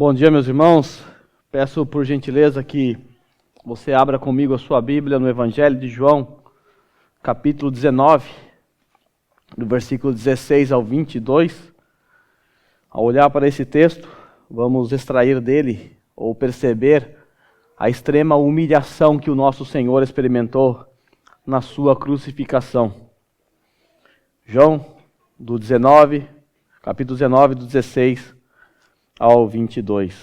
Bom dia, meus irmãos. Peço por gentileza que você abra comigo a sua Bíblia no Evangelho de João, capítulo 19, do versículo 16 ao 22. Ao olhar para esse texto, vamos extrair dele, ou perceber, a extrema humilhação que o nosso Senhor experimentou na sua crucificação. João, capítulo 19, do 16 ao 22.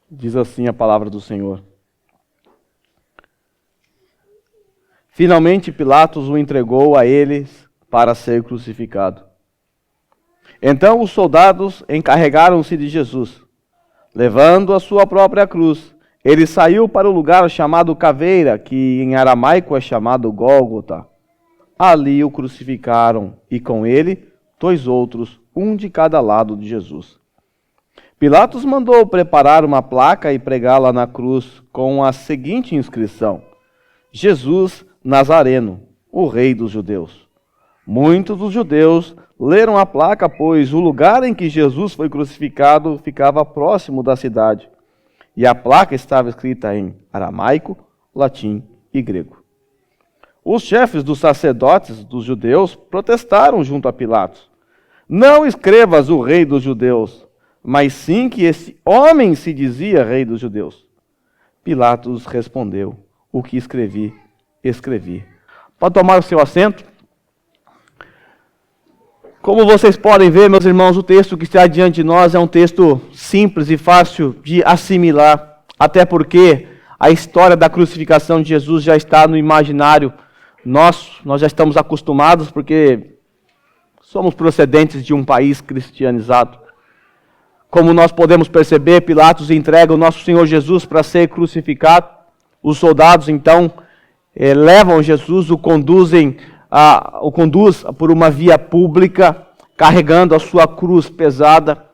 Diz assim a palavra do Senhor. Finalmente Pilatos o entregou a eles para ser crucificado. Então os soldados encarregaram-se de Jesus. Levando a sua própria cruz, ele saiu para o lugar chamado Caveira, que em aramaico é chamado Gólgota. Ali o crucificaram e com ele 2 outros, um de cada lado de Jesus. Pilatos mandou preparar uma placa e pregá-la na cruz com a seguinte inscrição: Jesus Nazareno, o Rei dos Judeus. Muitos dos judeus leram a placa, pois o lugar em que Jesus foi crucificado ficava próximo da cidade. E a placa estava escrita em aramaico, latim e grego. Os chefes dos sacerdotes dos judeus protestaram junto a Pilatos: Não escrevas o Rei dos Judeus, mas sim que esse homem se dizia Rei dos Judeus. Pilatos respondeu: O que escrevi, escrevi. Pode tomar o seu assento. Como vocês podem ver, meus irmãos, o texto que está diante de nós é um texto simples e fácil de assimilar, até porque a história da crucificação de Jesus já está no imaginário nosso, nós já estamos acostumados, porque somos procedentes de um país cristianizado. Como nós podemos perceber, Pilatos entrega o nosso Senhor Jesus para ser crucificado. Os soldados, então, levam Jesus, o conduz por uma via pública, carregando a sua cruz pesada.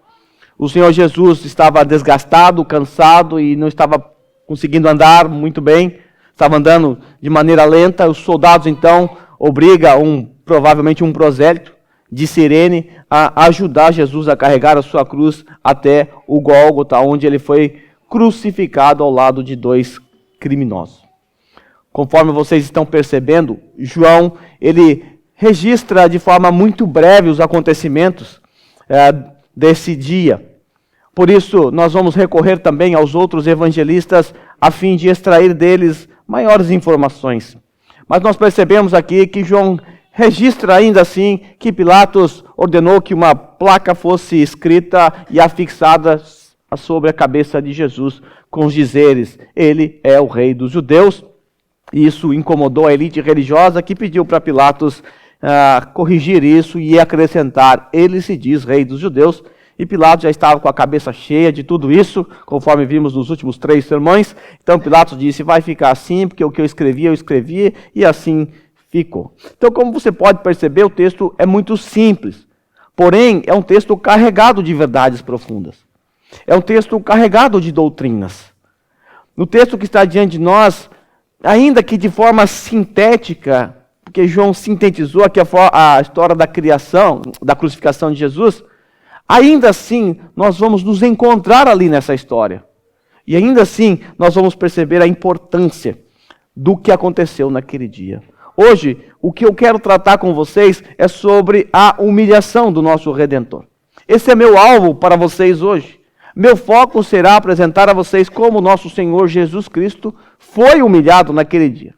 O Senhor Jesus estava desgastado, cansado e não estava conseguindo andar muito bem, estava andando de maneira lenta. Os soldados, então, obrigam provavelmente um prosélito de Cirene a ajudar Jesus a carregar a sua cruz até o Gólgota, onde ele foi crucificado ao lado de 2 criminosos. Conforme vocês estão percebendo, João, ele registra de forma muito breve os acontecimentos desse dia. Por isso, nós vamos recorrer também aos outros evangelistas a fim de extrair deles maiores informações. Mas nós percebemos aqui que João registra ainda assim que Pilatos ordenou que uma placa fosse escrita e afixada sobre a cabeça de Jesus com os dizeres: Ele é o Rei dos Judeus. Isso incomodou a elite religiosa, que pediu para Pilatos corrigir isso e acrescentar: Ele se diz Rei dos Judeus. E Pilatos já estava com a cabeça cheia de tudo isso, conforme vimos nos últimos 3 sermões. Então Pilatos disse: vai ficar assim, porque o que eu escrevi, e assim ficou. Então, como você pode perceber, o texto é muito simples. Porém, é um texto carregado de verdades profundas. É um texto carregado de doutrinas. No texto que está diante de nós, ainda que de forma sintética, porque João sintetizou aqui a história da criação, da crucificação de Jesus, ainda assim nós vamos nos encontrar ali nessa história. E ainda assim nós vamos perceber a importância do que aconteceu naquele dia. Hoje, o que eu quero tratar com vocês é sobre a humilhação do nosso Redentor. Esse é meu alvo para vocês hoje. Meu foco será apresentar a vocês como nosso Senhor Jesus Cristo foi humilhado naquele dia.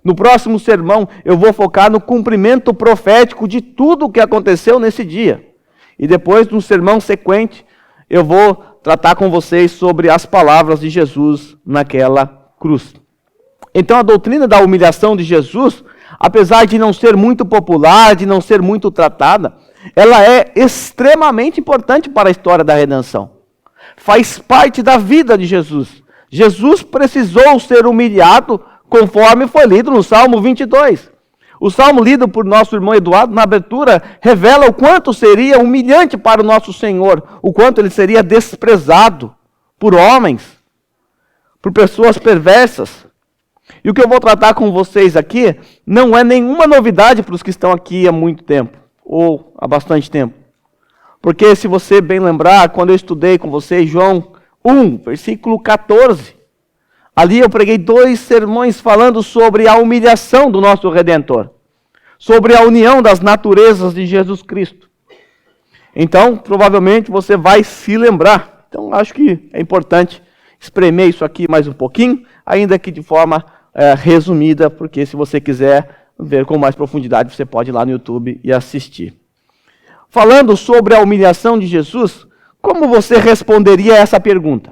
No próximo sermão, eu vou focar no cumprimento profético de tudo o que aconteceu nesse dia. E depois, no sermão sequente, eu vou tratar com vocês sobre as palavras de Jesus naquela cruz. Então, a doutrina da humilhação de Jesus, apesar de não ser muito popular, de não ser muito tratada, ela é extremamente importante para a história da redenção. Faz parte da vida de Jesus. Jesus precisou ser humilhado, conforme foi lido no Salmo 22. O salmo lido por nosso irmão Eduardo na abertura revela o quanto seria humilhante para o nosso Senhor, o quanto ele seria desprezado por homens, por pessoas perversas. E o que eu vou tratar com vocês aqui não é nenhuma novidade para os que estão aqui há muito tempo, ou há bastante tempo. Porque se você bem lembrar, quando eu estudei com você João 1, versículo 14, ali eu preguei 2 sermões falando sobre a humilhação do nosso Redentor, sobre a união das naturezas de Jesus Cristo. Então, provavelmente você vai se lembrar. Então, acho que é importante espremer isso aqui mais um pouquinho, ainda que de forma resumida, porque se você quiser ver com mais profundidade, você pode ir lá no YouTube e assistir. Falando sobre a humilhação de Jesus, como você responderia a essa pergunta?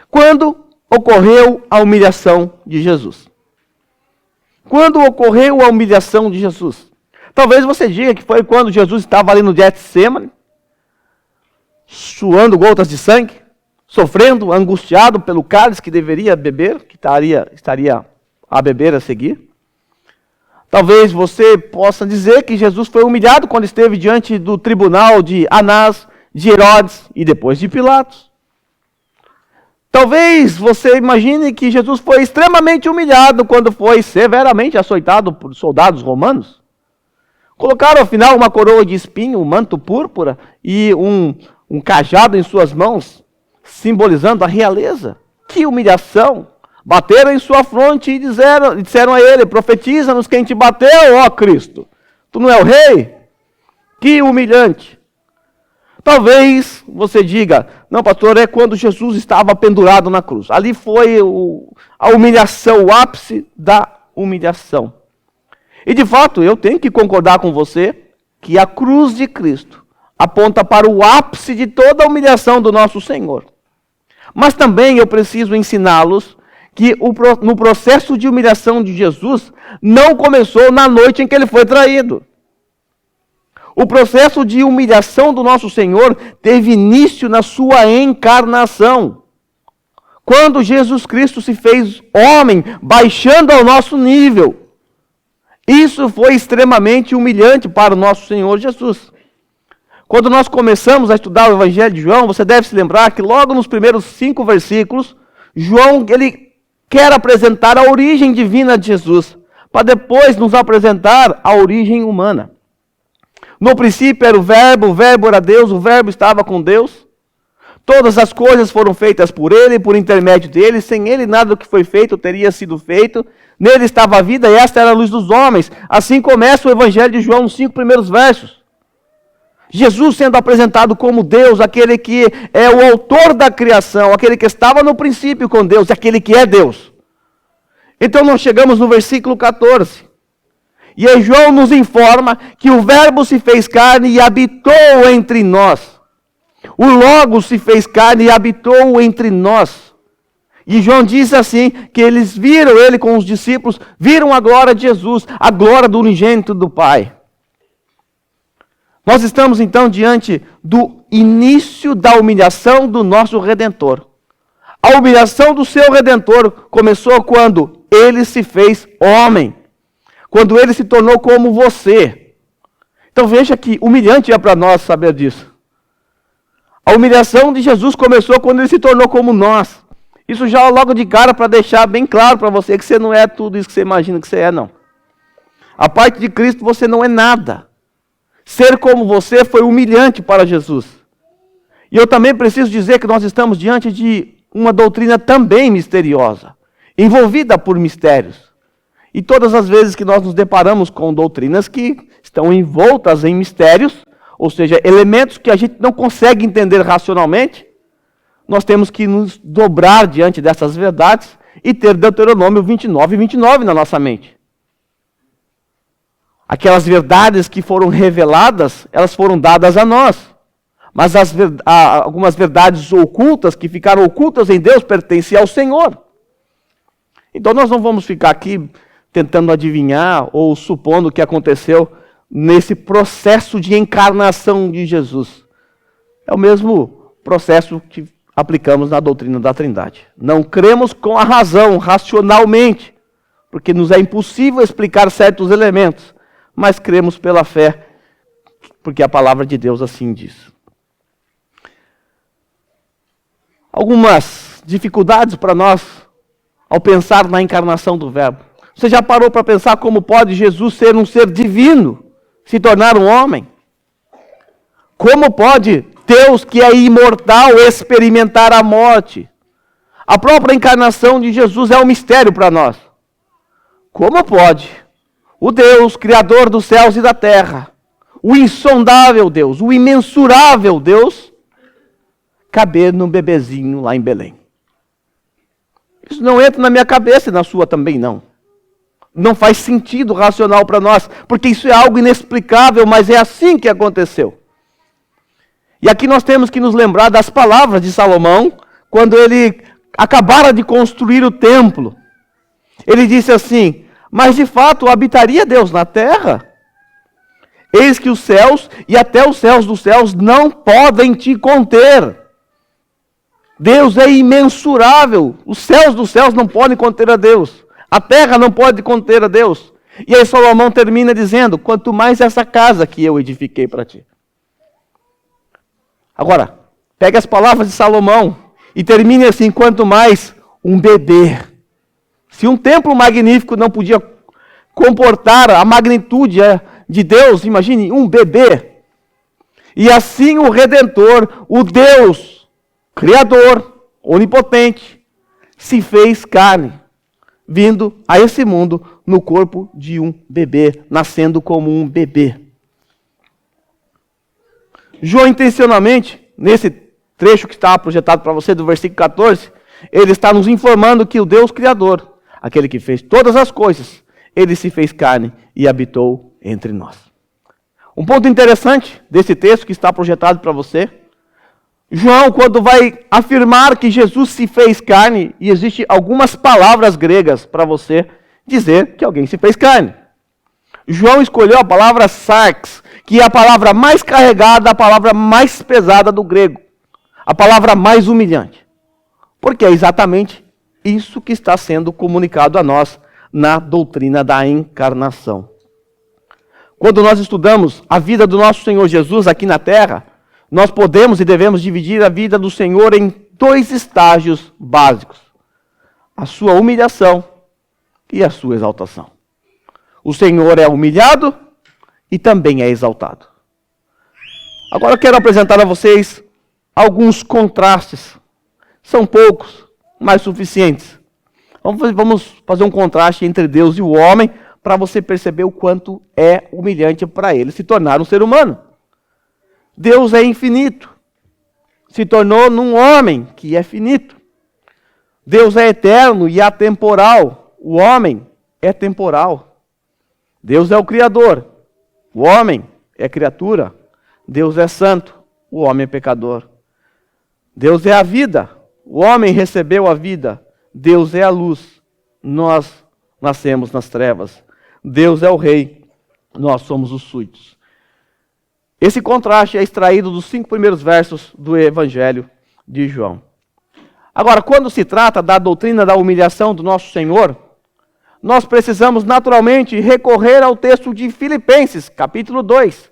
Quando ocorreu a humilhação de Jesus? Quando ocorreu a humilhação de Jesus? Talvez você diga que foi quando Jesus estava ali no Getsêmani, suando gotas de sangue, sofrendo, angustiado pelo cálice que deveria beber, que estaria a beber a seguir. Talvez você possa dizer que Jesus foi humilhado quando esteve diante do tribunal de Anás, de Herodes e depois de Pilatos. Talvez você imagine que Jesus foi extremamente humilhado quando foi severamente açoitado por soldados romanos. Colocaram, afinal, uma coroa de espinho, um manto púrpura e um cajado em suas mãos, simbolizando a realeza. Que humilhação! Bateram em sua fronte e disseram a ele: profetiza-nos quem te bateu, ó Cristo. Tu não é o rei? Que humilhante. Talvez você diga: não, pastor, é quando Jesus estava pendurado na cruz. Ali foi a humilhação, o ápice da humilhação. E de fato, eu tenho que concordar com você que a cruz de Cristo aponta para o ápice de toda a humilhação do nosso Senhor. Mas também eu preciso ensiná-los que no processo de humilhação de Jesus não começou na noite em que ele foi traído. O processo de humilhação do nosso Senhor teve início na sua encarnação. Quando Jesus Cristo se fez homem, baixando ao nosso nível. Isso foi extremamente humilhante para o nosso Senhor Jesus. Quando nós começamos a estudar o Evangelho de João, você deve se lembrar que logo nos primeiros 5 versículos, João ele quer apresentar a origem divina de Jesus, para depois nos apresentar a origem humana. No princípio era o Verbo era Deus, o Verbo estava com Deus. Todas as coisas foram feitas por Ele, por intermédio dEle. Sem Ele nada do que foi feito teria sido feito. Nele estava a vida e esta era a luz dos homens. Assim começa o Evangelho de João, nos 5 primeiros versos. Jesus sendo apresentado como Deus, aquele que é o autor da criação, aquele que estava no princípio com Deus, aquele que é Deus. Então nós chegamos no versículo 14. E aí João nos informa que o Verbo se fez carne e habitou entre nós. O Logos se fez carne e habitou entre nós. E João diz assim, que eles viram ele com os discípulos, viram a glória de Jesus, a glória do unigênito do Pai. Nós estamos então diante do início da humilhação do nosso Redentor. A humilhação do seu Redentor começou quando ele se fez homem. Quando ele se tornou como você. Então veja que humilhante é para nós saber disso. A humilhação de Jesus começou quando ele se tornou como nós. Isso já logo de cara para deixar bem claro para você que você não é tudo isso que você imagina que você é, não. A parte de Cristo você não é nada. Ser como você foi humilhante para Jesus. E eu também preciso dizer que nós estamos diante de uma doutrina também misteriosa, envolvida por mistérios. E todas as vezes que nós nos deparamos com doutrinas que estão envoltas em mistérios, ou seja, elementos que a gente não consegue entender racionalmente, nós temos que nos dobrar diante dessas verdades e ter Deuteronômio 29 e 29 na nossa mente. Aquelas verdades que foram reveladas, elas foram dadas a nós. Mas algumas verdades ocultas, que ficaram ocultas em Deus, pertencem ao Senhor. Então nós não vamos ficar aqui tentando adivinhar ou supondo o que aconteceu nesse processo de encarnação de Jesus. É o mesmo processo que aplicamos na doutrina da Trindade. Não cremos com a razão, racionalmente, porque nos é impossível explicar certos elementos, mas cremos pela fé, porque a palavra de Deus assim diz. Algumas dificuldades para nós ao pensar na encarnação do Verbo. Você já parou para pensar como pode Jesus ser um ser divino, se tornar um homem? Como pode Deus, que é imortal, experimentar a morte? A própria encarnação de Jesus é um mistério para nós. Como pode o Deus, Criador dos céus e da terra, o insondável Deus, o imensurável Deus, caber num bebezinho lá em Belém? Isso não entra na minha cabeça e na sua também não. Não faz sentido racional para nós, porque isso é algo inexplicável, mas é assim que aconteceu. E aqui nós temos que nos lembrar das palavras de Salomão, quando ele acabara de construir o templo. Ele disse assim: mas de fato habitaria Deus na terra? Eis que os céus e até os céus dos céus não podem te conter. Deus é imensurável. Os céus dos céus não podem conter a Deus. A terra não pode conter a Deus. E aí Salomão termina dizendo: quanto mais essa casa que eu edifiquei para ti. Agora, pega as palavras de Salomão e termine assim: quanto mais um bebê. Se um templo magnífico não podia comportar a magnitude de Deus, imagine um bebê. E assim o Redentor, o Deus, Criador, onipotente, se fez carne, vindo a esse mundo no corpo de um bebê, nascendo como um bebê. João intencionalmente, nesse trecho que está projetado para você do versículo 14, ele está nos informando que o Deus Criador, aquele que fez todas as coisas, ele se fez carne e habitou entre nós. Um ponto interessante desse texto que está projetado para você, João, quando vai afirmar que Jesus se fez carne, e existem algumas palavras gregas para você dizer que alguém se fez carne. João escolheu a palavra sarx, que é a palavra mais carregada, a palavra mais pesada do grego, a palavra mais humilhante. Porque é exatamente isso que está sendo comunicado a nós na doutrina da encarnação. Quando nós estudamos a vida do nosso Senhor Jesus aqui na terra, nós podemos e devemos dividir a vida do Senhor em dois estágios básicos: a sua humilhação e a sua exaltação. O Senhor é humilhado e também é exaltado. Agora eu quero apresentar a vocês alguns contrastes. São poucos, mas suficientes. Vamos fazer um contraste entre Deus e o homem, para você perceber o quanto é humilhante para ele se tornar um ser humano. Deus é infinito, se tornou num homem que é finito. Deus é eterno e atemporal, o homem é temporal. Deus é o Criador, o homem é criatura. Deus é santo, o homem é pecador. Deus é a vida, o homem recebeu a vida. Deus é a luz, nós nascemos nas trevas. Deus é o rei, nós somos os súditos. Esse contraste é extraído dos 5 primeiros versos do Evangelho de João. Agora, quando se trata da doutrina da humilhação do nosso Senhor, nós precisamos naturalmente recorrer ao texto de Filipenses, capítulo 2.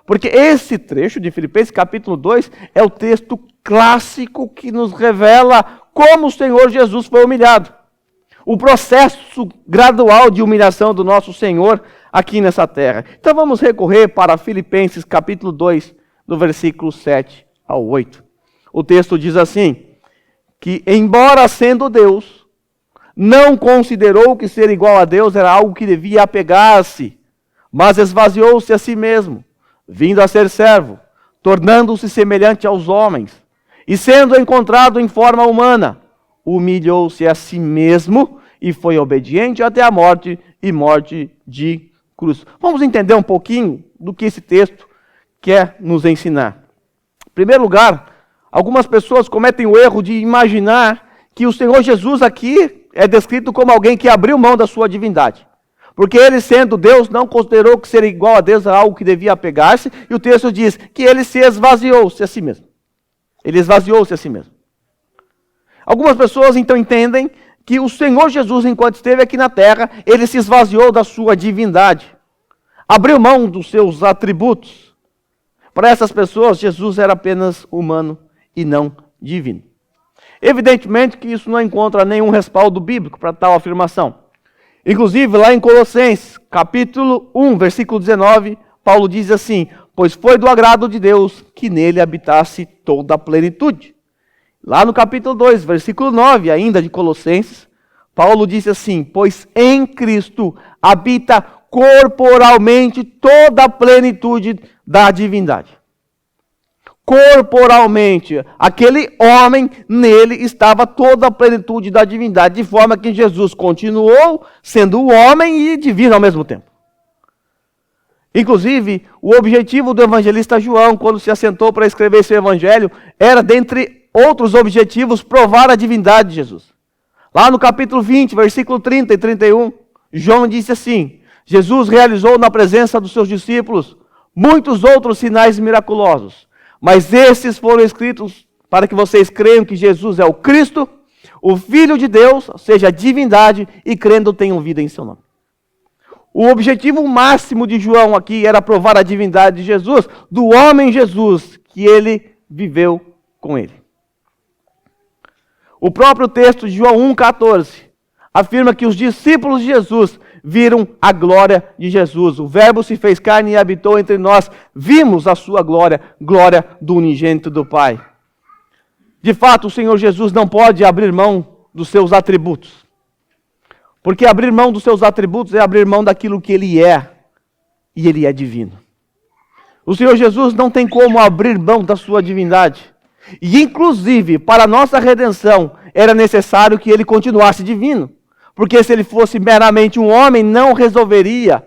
Porque esse trecho de Filipenses, capítulo 2, é o texto clássico que nos revela como o Senhor Jesus foi humilhado. O processo gradual de humilhação do nosso Senhor aqui nessa terra. Então vamos recorrer para Filipenses capítulo 2, do versículo 7 ao 8. O texto diz assim, que embora sendo Deus, não considerou que ser igual a Deus era algo que devia apegar-se, mas esvaziou-se a si mesmo, vindo a ser servo, tornando-se semelhante aos homens, e sendo encontrado em forma humana, humilhou-se a si mesmo e foi obediente até a morte e morte de cruz. Vamos entender um pouquinho do que esse texto quer nos ensinar. Em primeiro lugar, algumas pessoas cometem o erro de imaginar que o Senhor Jesus aqui é descrito como alguém que abriu mão da sua divindade. Porque ele, sendo Deus, não considerou que ser igual a Deus era algo que devia apegar-se, e o texto diz que ele se esvaziou-se a si mesmo. Ele esvaziou-se a si mesmo. Algumas pessoas então entendem que o Senhor Jesus, enquanto esteve aqui na terra, ele se esvaziou da sua divindade. Abriu mão dos seus atributos. Para essas pessoas, Jesus era apenas humano e não divino. Evidentemente que isso não encontra nenhum respaldo bíblico para tal afirmação. Inclusive, lá em Colossenses, capítulo 1, versículo 19, Paulo diz assim: pois foi do agrado de Deus que nele habitasse toda a plenitude. Lá no capítulo 2, versículo 9, ainda de Colossenses, Paulo disse assim: pois em Cristo habita corporalmente toda a plenitude da divindade. Corporalmente, aquele homem, nele estava toda a plenitude da divindade, de forma que Jesus continuou sendo homem e divino ao mesmo tempo. Inclusive, o objetivo do evangelista João, quando se assentou para escrever seu evangelho, era, dentre outros objetivos, provar a divindade de Jesus. Lá no capítulo 20, versículo 30 e 31, João disse assim: Jesus realizou na presença dos seus discípulos muitos outros sinais miraculosos, mas esses foram escritos para que vocês creiam que Jesus é o Cristo, o Filho de Deus, ou seja, a divindade, e crendo tenham vida em seu nome. O objetivo máximo de João aqui era provar a divindade de Jesus, do homem Jesus, que ele viveu com ele. O próprio texto de João 1,14 afirma que os discípulos de Jesus viram a glória de Jesus. O Verbo se fez carne e habitou entre nós. Vimos a sua glória, glória do unigênito do Pai. De fato, o Senhor Jesus não pode abrir mão dos seus atributos. Porque abrir mão dos seus atributos é abrir mão daquilo que Ele é. E Ele é divino. O Senhor Jesus não tem como abrir mão da sua divindade. E inclusive, para a nossa redenção, era necessário que Ele continuasse divino. Porque se Ele fosse meramente um homem, não resolveria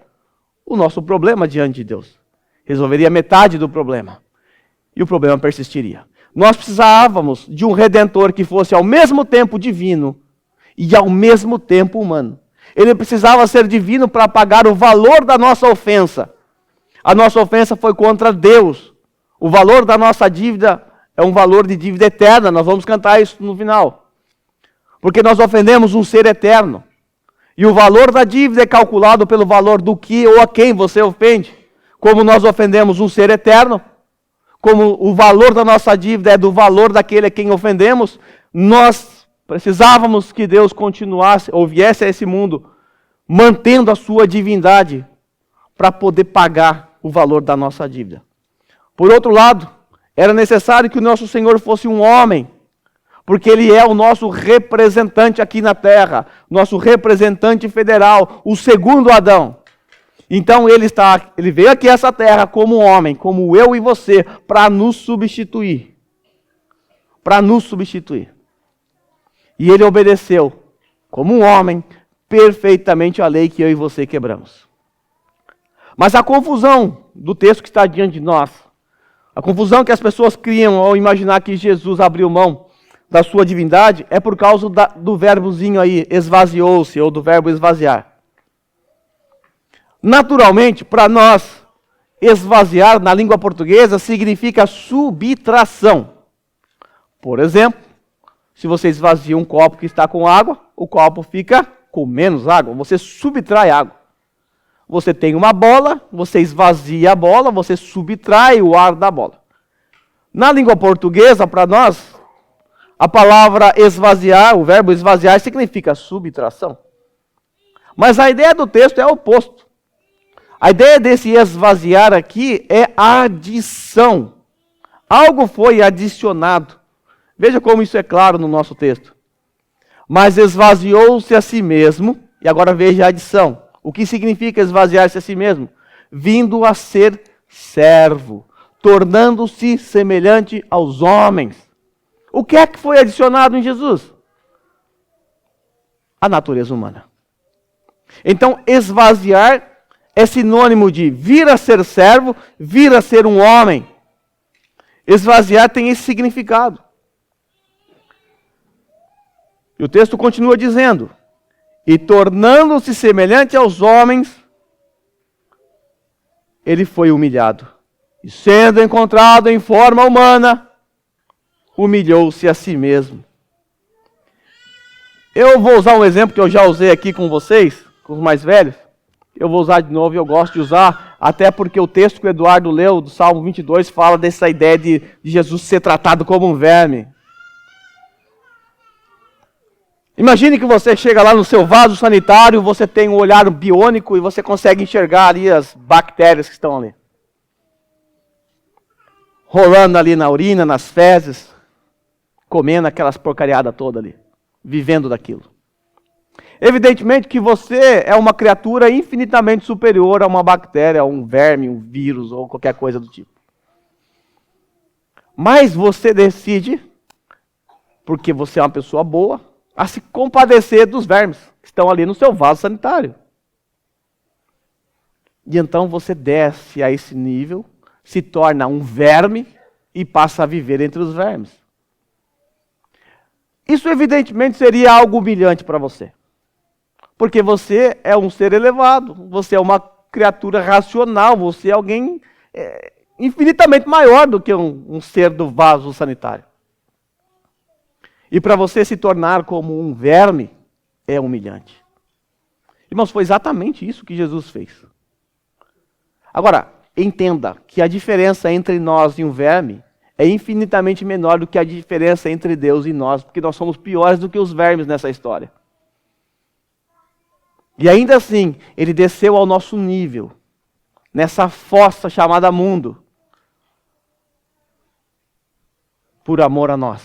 o nosso problema diante de Deus. Resolveria metade do problema. E o problema persistiria. Nós precisávamos de um Redentor que fosse ao mesmo tempo divino e ao mesmo tempo humano. Ele precisava ser divino para pagar o valor da nossa ofensa. A nossa ofensa foi contra Deus. O valor da nossa dívida é um valor de dívida eterna. Nós vamos cantar isso no final. Porque nós ofendemos um ser eterno. E o valor da dívida é calculado pelo valor do que ou a quem você ofende. Como nós ofendemos um ser eterno, como o valor da nossa dívida é do valor daquele a quem ofendemos, nós precisávamos que Deus continuasse, ou viesse a esse mundo, mantendo a sua divindade, para poder pagar o valor da nossa dívida. Por outro lado, era necessário que o nosso Senhor fosse um homem, porque Ele é o nosso representante aqui na terra, nosso representante federal, o segundo Adão. Então ele veio aqui a essa terra como homem, como eu e você, para nos substituir. Para nos substituir. E Ele obedeceu, como um homem, perfeitamente a lei que eu e você quebramos. Mas a confusão do texto que está diante de nós, a confusão que as pessoas criam ao imaginar que Jesus abriu mão da sua divindade, é por causa do verbozinho aí, esvaziou-se, ou do verbo esvaziar. Naturalmente, para nós, esvaziar na língua portuguesa significa subtração. Por exemplo, se você esvazia um copo que está com água, o copo fica com menos água, você subtrai água. Você tem uma bola, você esvazia a bola, você subtrai o ar da bola. Na língua portuguesa, para nós, a palavra esvaziar, o verbo esvaziar, significa subtração. Mas a ideia do texto é o oposto. A ideia desse esvaziar aqui é adição. Algo foi adicionado. Veja como isso é claro no nosso texto. Mas esvaziou-se a si mesmo, e agora veja a adição. O que significa esvaziar-se a si mesmo? Vindo a ser servo, tornando-se semelhante aos homens. O que é que foi adicionado em Jesus? A natureza humana. Então, esvaziar é sinônimo de vir a ser servo, vir a ser um homem. Esvaziar tem esse significado. E o texto continua dizendo: e tornando-se semelhante aos homens, ele foi humilhado. E sendo encontrado em forma humana, humilhou-se a si mesmo. Eu vou usar um exemplo que eu já usei aqui com vocês, com os mais velhos. Eu vou usar de novo e eu gosto de usar, até porque o texto que o Eduardo leu, do Salmo 22, fala dessa ideia de Jesus ser tratado como um verme. Imagine que você chega lá no seu vaso sanitário, você tem um olhar biônico e você consegue enxergar ali as bactérias que estão ali. rolando ali na urina, nas fezes, comendo aquelas porcariadas toda ali, vivendo daquilo. Evidentemente que você é uma criatura infinitamente superior a uma bactéria, a um verme, um vírus ou qualquer coisa do tipo. Mas você decide, porque você é uma pessoa boa, a se compadecer dos vermes que estão ali no seu vaso sanitário. E então você desce a esse nível, se torna um verme e passa a viver entre os vermes. Isso evidentemente seria algo humilhante para você. Porque você é um ser elevado, você é uma criatura racional, você é alguém infinitamente maior do que um ser do vaso sanitário. E para você se tornar como um verme, é humilhante. Irmãos, foi exatamente isso que Jesus fez. Agora, entenda que a diferença entre nós e um verme é infinitamente menor do que a diferença entre Deus e nós, porque nós somos piores do que os vermes nessa história. E ainda assim, ele desceu ao nosso nível, nessa fossa chamada mundo, por amor a nós.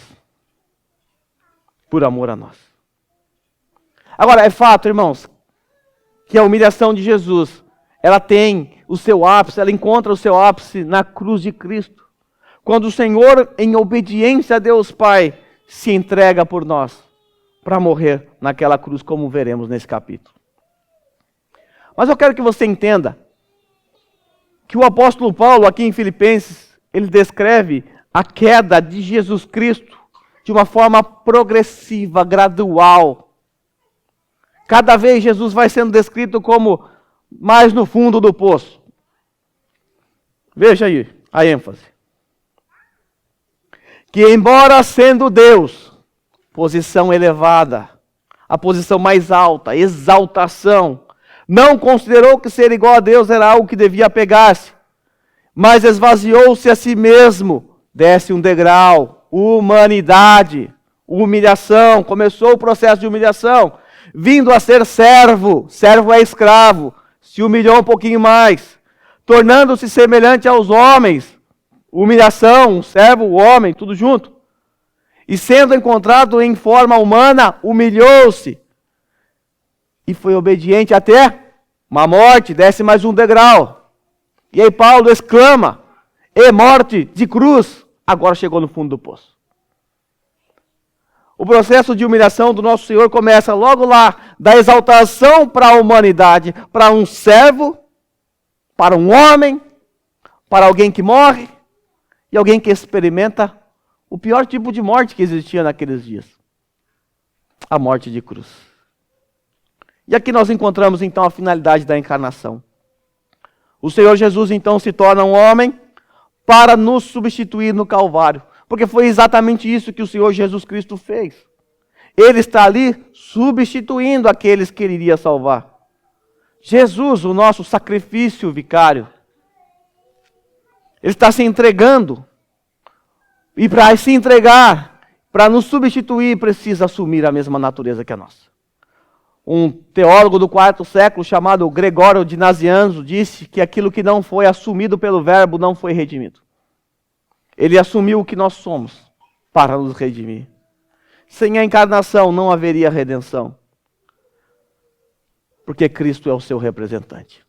Por amor a nós. Agora, é fato, irmãos, que a humilhação de Jesus, ela tem o seu ápice, ela encontra o seu ápice na cruz de Cristo. Quando o Senhor, em obediência a Deus Pai, se entrega por nós, para morrer naquela cruz, como veremos nesse capítulo. Mas eu quero que você entenda que o apóstolo Paulo, aqui em Filipenses, ele descreve a queda de Jesus Cristo de uma forma progressiva, gradual. Cada vez Jesus vai sendo descrito como mais no fundo do poço. Veja aí a ênfase. Que embora sendo Deus, posição elevada, a posição mais alta, exaltação, não considerou que ser igual a Deus era algo que devia apegar-se, mas esvaziou-se a si mesmo, desce um degrau, humanidade, humilhação, começou o processo de humilhação, vindo a ser servo, servo é escravo, se humilhou um pouquinho mais, tornando-se semelhante aos homens, humilhação, um servo, o homem, tudo junto, e sendo encontrado em forma humana, humilhou-se, e foi obediente até uma morte, desce mais um degrau. E aí Paulo exclama, e morte de cruz, agora chegou no fundo do poço. O processo de humilhação do nosso Senhor começa logo lá, da exaltação para a humanidade, para um servo, para um homem, para alguém que morre, e alguém que experimenta o pior tipo de morte que existia naqueles dias. A morte de cruz. E aqui nós encontramos então a finalidade da encarnação. O Senhor Jesus então se torna um homem para nos substituir no Calvário. Porque foi exatamente isso que o Senhor Jesus Cristo fez. Ele está ali substituindo aqueles que ele iria salvar. Jesus, o nosso sacrifício vicário. Ele está se entregando. E para se entregar, para nos substituir, precisa assumir a mesma natureza que a nossa. Um teólogo do quarto século chamado Gregório de Nazianzo disse que aquilo que não foi assumido pelo verbo não foi redimido. Ele assumiu o que nós somos para nos redimir. Sem a encarnação não haveria redenção. Porque Cristo é o seu representante.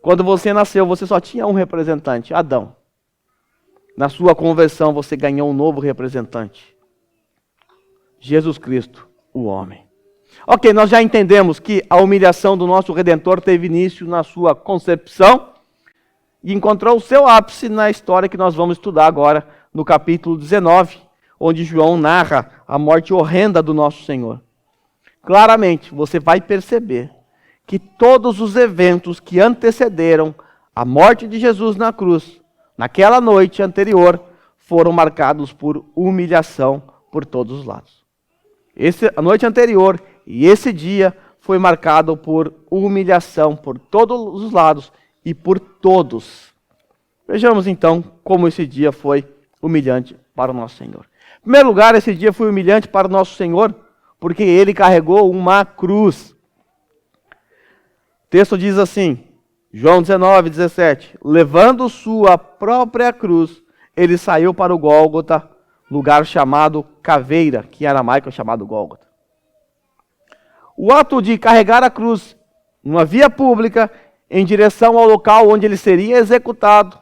Quando você nasceu, você só tinha um representante, Adão. Na sua conversão, você ganhou um novo representante. Jesus Cristo, o homem. Ok, nós já entendemos que a humilhação do nosso Redentor teve início na sua concepção e encontrou o seu ápice na história que nós vamos estudar agora no capítulo 19, onde João narra a morte horrenda do nosso Senhor. Claramente, você vai perceber que todos os eventos que antecederam a morte de Jesus na cruz, naquela noite anterior, foram marcados por humilhação por todos os lados. A noite anterior e esse dia foi marcado por humilhação por todos os lados e por todos. Vejamos então como esse dia foi humilhante para o nosso Senhor. Em primeiro lugar, esse dia foi humilhante para o nosso Senhor, porque ele carregou uma cruz. O texto diz assim, João 19, 17, levando sua própria cruz, ele saiu para o Gólgota, lugar chamado Caveira, que em aramaico é chamado Gólgota. O ato de carregar a cruz numa via pública em direção ao local onde ele seria executado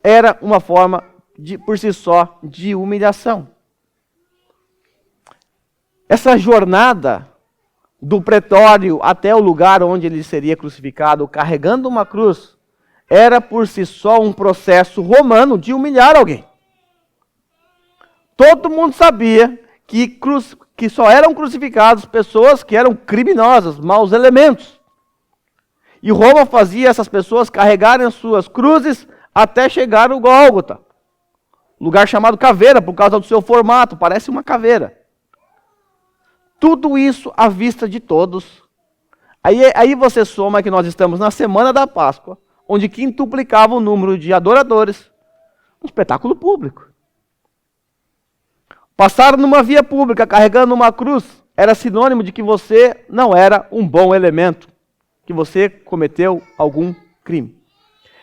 era uma forma, por si só, de humilhação. Essa jornada do pretório até o lugar onde ele seria crucificado, carregando uma cruz, era por si só um processo romano de humilhar alguém. Todo mundo sabia que só eram crucificados pessoas que eram criminosas, maus elementos. E Roma fazia essas pessoas carregarem as suas cruzes até chegar ao Gólgota, lugar chamado caveira, por causa do seu formato, parece uma caveira. Tudo isso à vista de todos. Aí você soma que nós estamos na semana da Páscoa, onde quintuplicava o número de adoradores. Um espetáculo público. Passar numa via pública carregando uma cruz era sinônimo de que você não era um bom elemento, que você cometeu algum crime.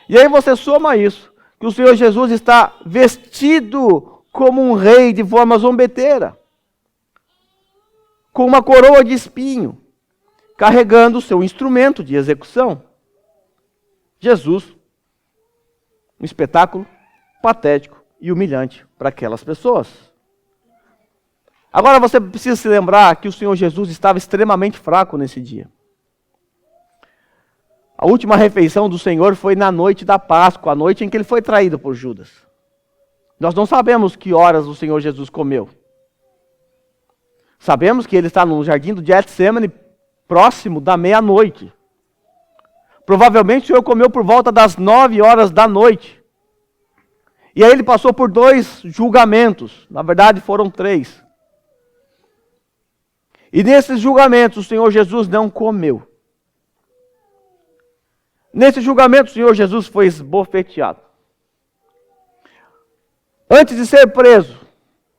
E aí você soma isso, que o Senhor Jesus está vestido como um rei de forma zombeteira, com uma coroa de espinho, carregando o seu instrumento de execução. Jesus, um espetáculo patético e humilhante para aquelas pessoas. Agora você precisa se lembrar que o Senhor Jesus estava extremamente fraco nesse dia. A última refeição do Senhor foi na noite da Páscoa, a noite em que ele foi traído por Judas. Nós não sabemos que horas o Senhor Jesus comeu. Sabemos que ele está no jardim do Getsemane, próximo da meia-noite. Provavelmente o Senhor comeu por volta das 9 horas da noite. E aí ele passou por 2 julgamentos, na verdade foram 3. E nesses julgamentos o Senhor Jesus não comeu. Nesse julgamento o Senhor Jesus foi esbofeteado. Antes de ser preso,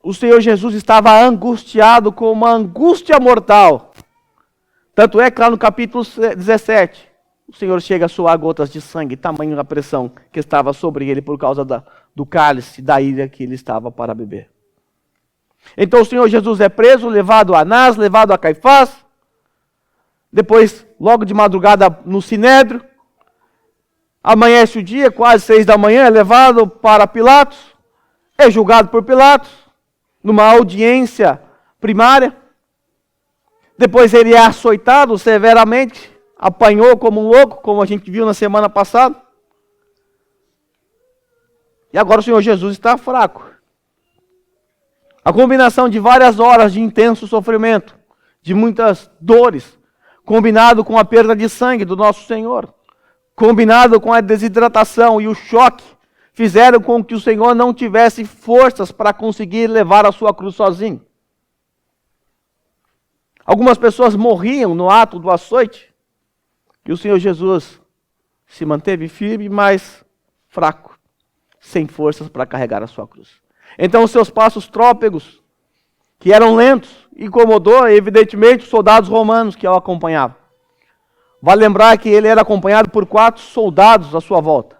o Senhor Jesus estava angustiado com uma angústia mortal. Tanto é que lá no capítulo 17, o Senhor chega a suar gotas de sangue, tamanho a pressão que estava sobre ele por causa do cálice, da ira que ele estava para beber. Então o Senhor Jesus é preso, levado a Anás, levado a Caifás. Depois, logo de madrugada, no Sinédrio. Amanhece o dia, quase 6 da manhã, é levado para Pilatos. É julgado por Pilatos, numa audiência primária. Depois ele é açoitado severamente, apanhou como um louco, como a gente viu na semana passada. E agora o Senhor Jesus está fraco. A combinação de várias horas de intenso sofrimento, de muitas dores, combinado com a perda de sangue do nosso Senhor, combinado com a desidratação e o choque, fizeram com que o Senhor não tivesse forças para conseguir levar a sua cruz sozinho. Algumas pessoas morriam no ato do açoite, e o Senhor Jesus se manteve firme, mas fraco, sem forças para carregar a sua cruz. Então os seus passos trôpegos, que eram lentos, incomodou evidentemente os soldados romanos que o acompanhavam. Vale lembrar que ele era acompanhado por 4 soldados à sua volta.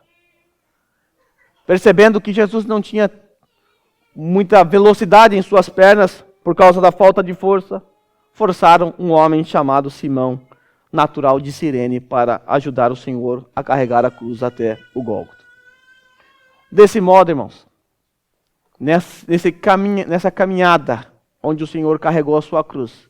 Percebendo que Jesus não tinha muita velocidade em suas pernas, por causa da falta de força, forçaram um homem chamado Simão, natural de Cirene, para ajudar o Senhor a carregar a cruz até o Gólgota. Desse modo, irmãos, nessa caminhada onde o Senhor carregou a sua cruz,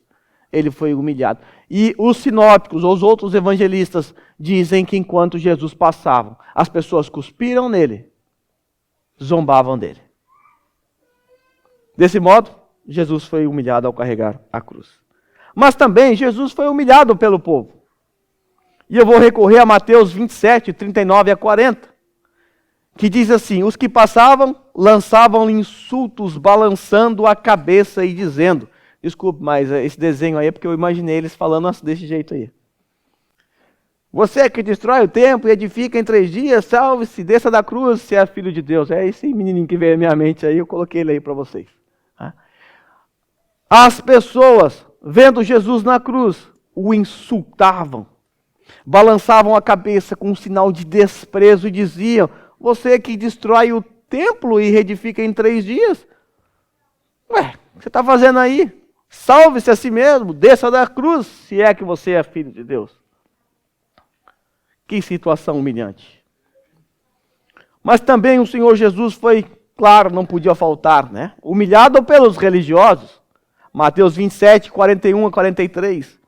ele foi humilhado. E os sinópticos, ou os outros evangelistas, dizem que enquanto Jesus passava, as pessoas cuspiram nele, zombavam dele. Desse modo, Jesus foi humilhado ao carregar a cruz. Mas também Jesus foi humilhado pelo povo. E eu vou recorrer a Mateus 27, 39 a 40, que diz assim: os que passavam lançavam-lhe insultos, balançando a cabeça e dizendo... Desculpe, mas esse desenho aí é porque eu imaginei eles falando desse jeito aí. Você que destrói o templo e edifica em 3 dias, salve-se, desça da cruz, se é filho de Deus. É esse menininho que veio à minha mente aí, eu coloquei ele aí para vocês. As pessoas, vendo Jesus na cruz, o insultavam, balançavam a cabeça com um sinal de desprezo e diziam: você que destrói o templo e reedifica em 3 dias. Ué, o que você está fazendo aí? Salve-se a si mesmo, desça da cruz, se é que você é filho de Deus. Que situação humilhante. Mas também o Senhor Jesus foi, claro, não podia faltar, né? Humilhado pelos religiosos. Mateus 27, 41 a 43.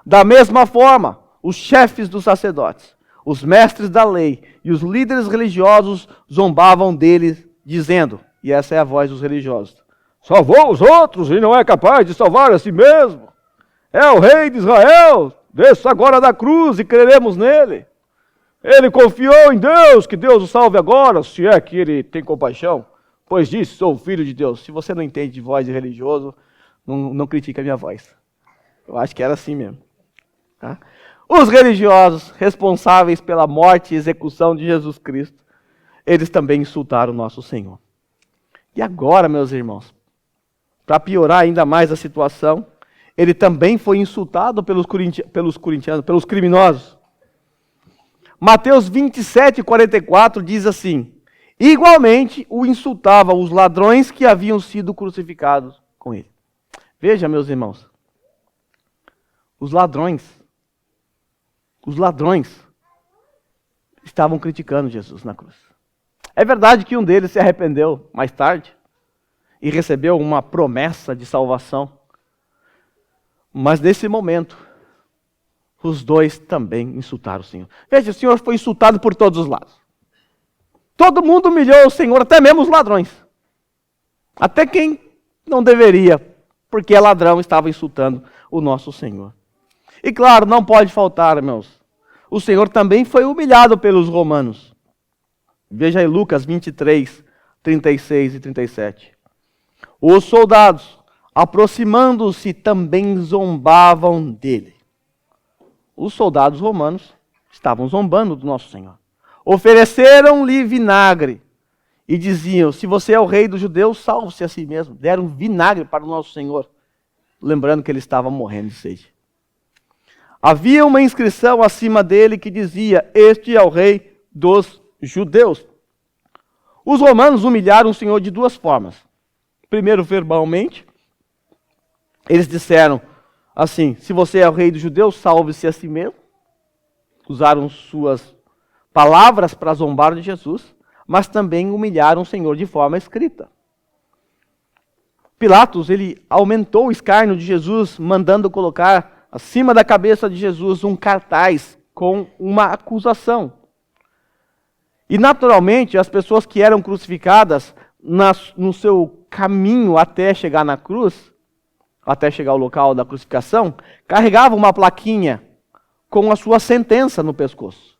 Da mesma forma, os chefes dos sacerdotes, os mestres da lei e os líderes religiosos zombavam dele, dizendo, e essa é a voz dos religiosos: salvou os outros e não é capaz de salvar a si mesmo. É o rei de Israel, desça agora da cruz e creremos nele. Ele confiou em Deus, que Deus o salve agora, se é que ele tem compaixão, pois disse, sou filho de Deus. Se você não entende de voz de religioso, não critique a minha voz. Eu acho que era assim mesmo. Tá? Os religiosos responsáveis pela morte e execução de Jesus Cristo, eles também insultaram o nosso Senhor. E agora, meus irmãos, para piorar ainda mais a situação, ele também foi insultado pelos corintianos, pelos criminosos. Mateus 27, 44 diz assim: igualmente o insultava os ladrões que haviam sido crucificados com ele. Veja, meus irmãos, os ladrões estavam criticando Jesus na cruz. É verdade que um deles se arrependeu mais tarde e recebeu uma promessa de salvação. Mas nesse momento, os dois também insultaram o Senhor. Veja, o Senhor foi insultado por todos os lados. Todo mundo humilhou o Senhor, até mesmo os ladrões. Até quem não deveria, porque é ladrão, estava insultando o nosso Senhor. E claro, não pode faltar, irmãos, o Senhor também foi humilhado pelos romanos. Veja aí Lucas 23, 36 e 37. Os soldados, aproximando-se, também zombavam dele. Os soldados romanos estavam zombando do nosso Senhor. Ofereceram-lhe vinagre e diziam, se você é o rei dos judeus, salve-se a si mesmo. Deram vinagre para o nosso Senhor, lembrando que ele estava morrendo de sede. Havia uma inscrição acima dele que dizia, este é o rei dos judeus. Os romanos humilharam o Senhor de 2 formas. Primeiro, verbalmente, eles disseram assim, se você é o rei dos judeus, salve-se a si mesmo. Usaram suas palavras para zombar de Jesus, mas também humilharam o Senhor de forma escrita. Pilatos, ele aumentou o escárnio de Jesus, mandando colocar acima da cabeça de Jesus um cartaz com uma acusação. E naturalmente, as pessoas que eram crucificadas no seu caminho até chegar na cruz, até chegar ao local da crucificação, carregavam uma plaquinha com a sua sentença no pescoço.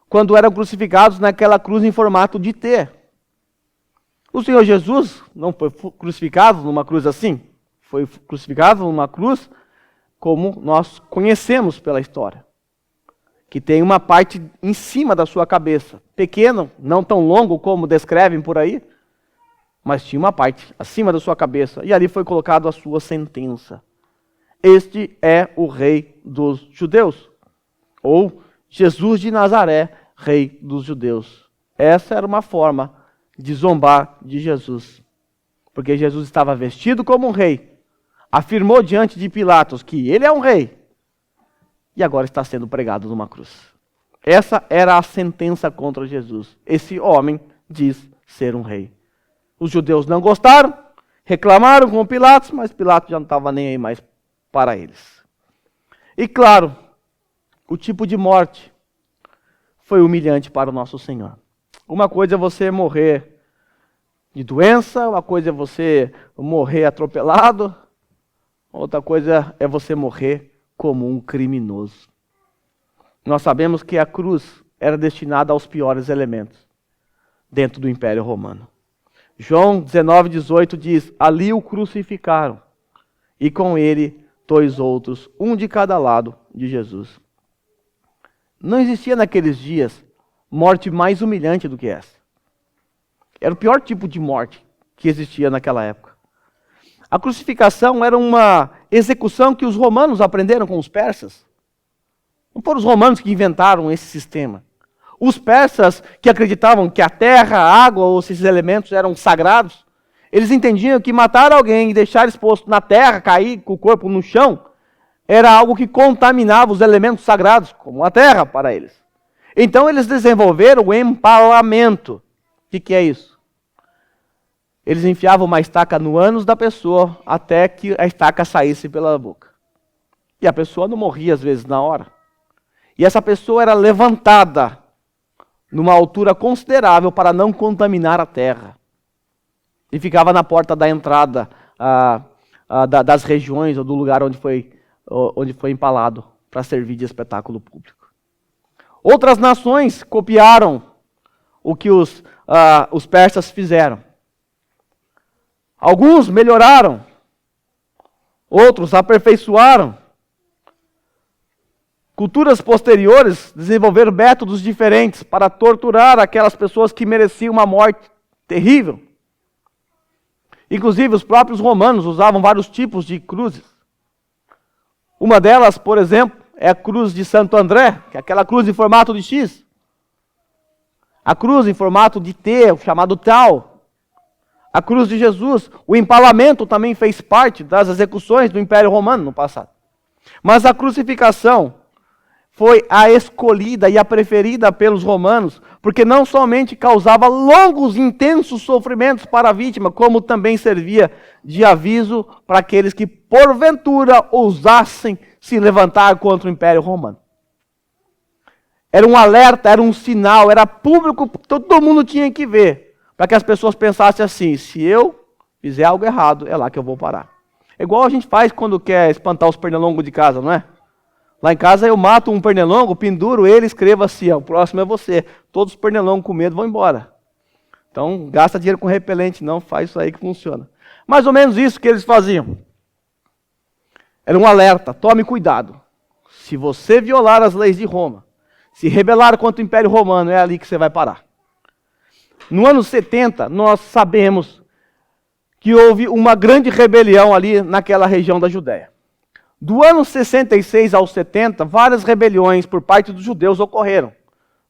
Quando eram crucificados naquela cruz em formato de T. O Senhor Jesus não foi crucificado numa cruz assim. Foi crucificado numa cruz como nós conhecemos pela história. Que tem uma parte em cima da sua cabeça. Pequeno, não tão longo como descrevem por aí, mas tinha uma parte acima da sua cabeça. E ali foi colocado a sua sentença. Este é o rei dos judeus. Ou Jesus de Nazaré, rei dos judeus. Essa era uma forma de zombar de Jesus. Porque Jesus estava vestido como um rei. Afirmou diante de Pilatos que ele é um rei. E agora está sendo pregado numa cruz. Essa era a sentença contra Jesus. Esse homem diz ser um rei. Os judeus não gostaram, reclamaram com Pilatos, mas Pilatos já não estava nem aí mais para eles. E claro, o tipo de morte foi humilhante para o nosso Senhor. Uma coisa é você morrer de doença, uma coisa é você morrer atropelado, outra coisa é você morrer como um criminoso. Nós sabemos que a cruz era destinada aos piores elementos dentro do Império Romano. João 19, 18 diz, ali o crucificaram, e com ele 2 outros, um de cada lado de Jesus. Não existia naqueles dias morte mais humilhante do que essa. Era o pior tipo de morte que existia naquela época. A crucificação era uma execução que os romanos aprenderam com os persas. Não foram os romanos que inventaram esse sistema. Os persas, que acreditavam que a terra, a água ou esses elementos eram sagrados, eles entendiam que matar alguém e deixar exposto na terra, cair com o corpo no chão, era algo que contaminava os elementos sagrados, como a terra, para eles. Então eles desenvolveram o empalamento. O que é isso? Eles enfiavam uma estaca no ânus da pessoa até que a estaca saísse pela boca. E a pessoa não morria às vezes na hora. E essa pessoa era levantada numa altura considerável para não contaminar a terra. E ficava na porta da entrada das regiões ou do lugar onde foi empalado para servir de espetáculo público. Outras nações copiaram o que os persas fizeram. Alguns melhoraram, outros aperfeiçoaram. Culturas posteriores desenvolveram métodos diferentes para torturar aquelas pessoas que mereciam uma morte terrível. Inclusive, os próprios romanos usavam vários tipos de cruzes. Uma delas, por exemplo, é a cruz de Santo André, que é aquela cruz em formato de X. A cruz em formato de T, o chamado tau. A cruz de Jesus. O empalamento também fez parte das execuções do Império Romano no passado. Mas a crucificação foi a escolhida e a preferida pelos romanos, porque não somente causava longos e intensos sofrimentos para a vítima, como também servia de aviso para aqueles que porventura ousassem se levantar contra o Império Romano. Era um alerta, era um sinal, era público, todo mundo tinha que ver, para que as pessoas pensassem assim: se eu fizer algo errado, é lá que eu vou parar. É igual a gente faz quando quer espantar os pernilongos de casa, não é? Lá em casa eu mato um pernilongo, penduro ele, escrevo assim: ó, o próximo é você. Todos os pernilongos com medo vão embora. Então, gasta dinheiro com repelente, não, faz isso aí que funciona. Mais ou menos isso que eles faziam. Era um alerta: tome cuidado. Se você violar as leis de Roma, se rebelar contra o Império Romano, é ali que você vai parar. No ano 70, nós sabemos que houve uma grande rebelião ali naquela região da Judéia. Do ano 66 ao 70, várias rebeliões por parte dos judeus ocorreram.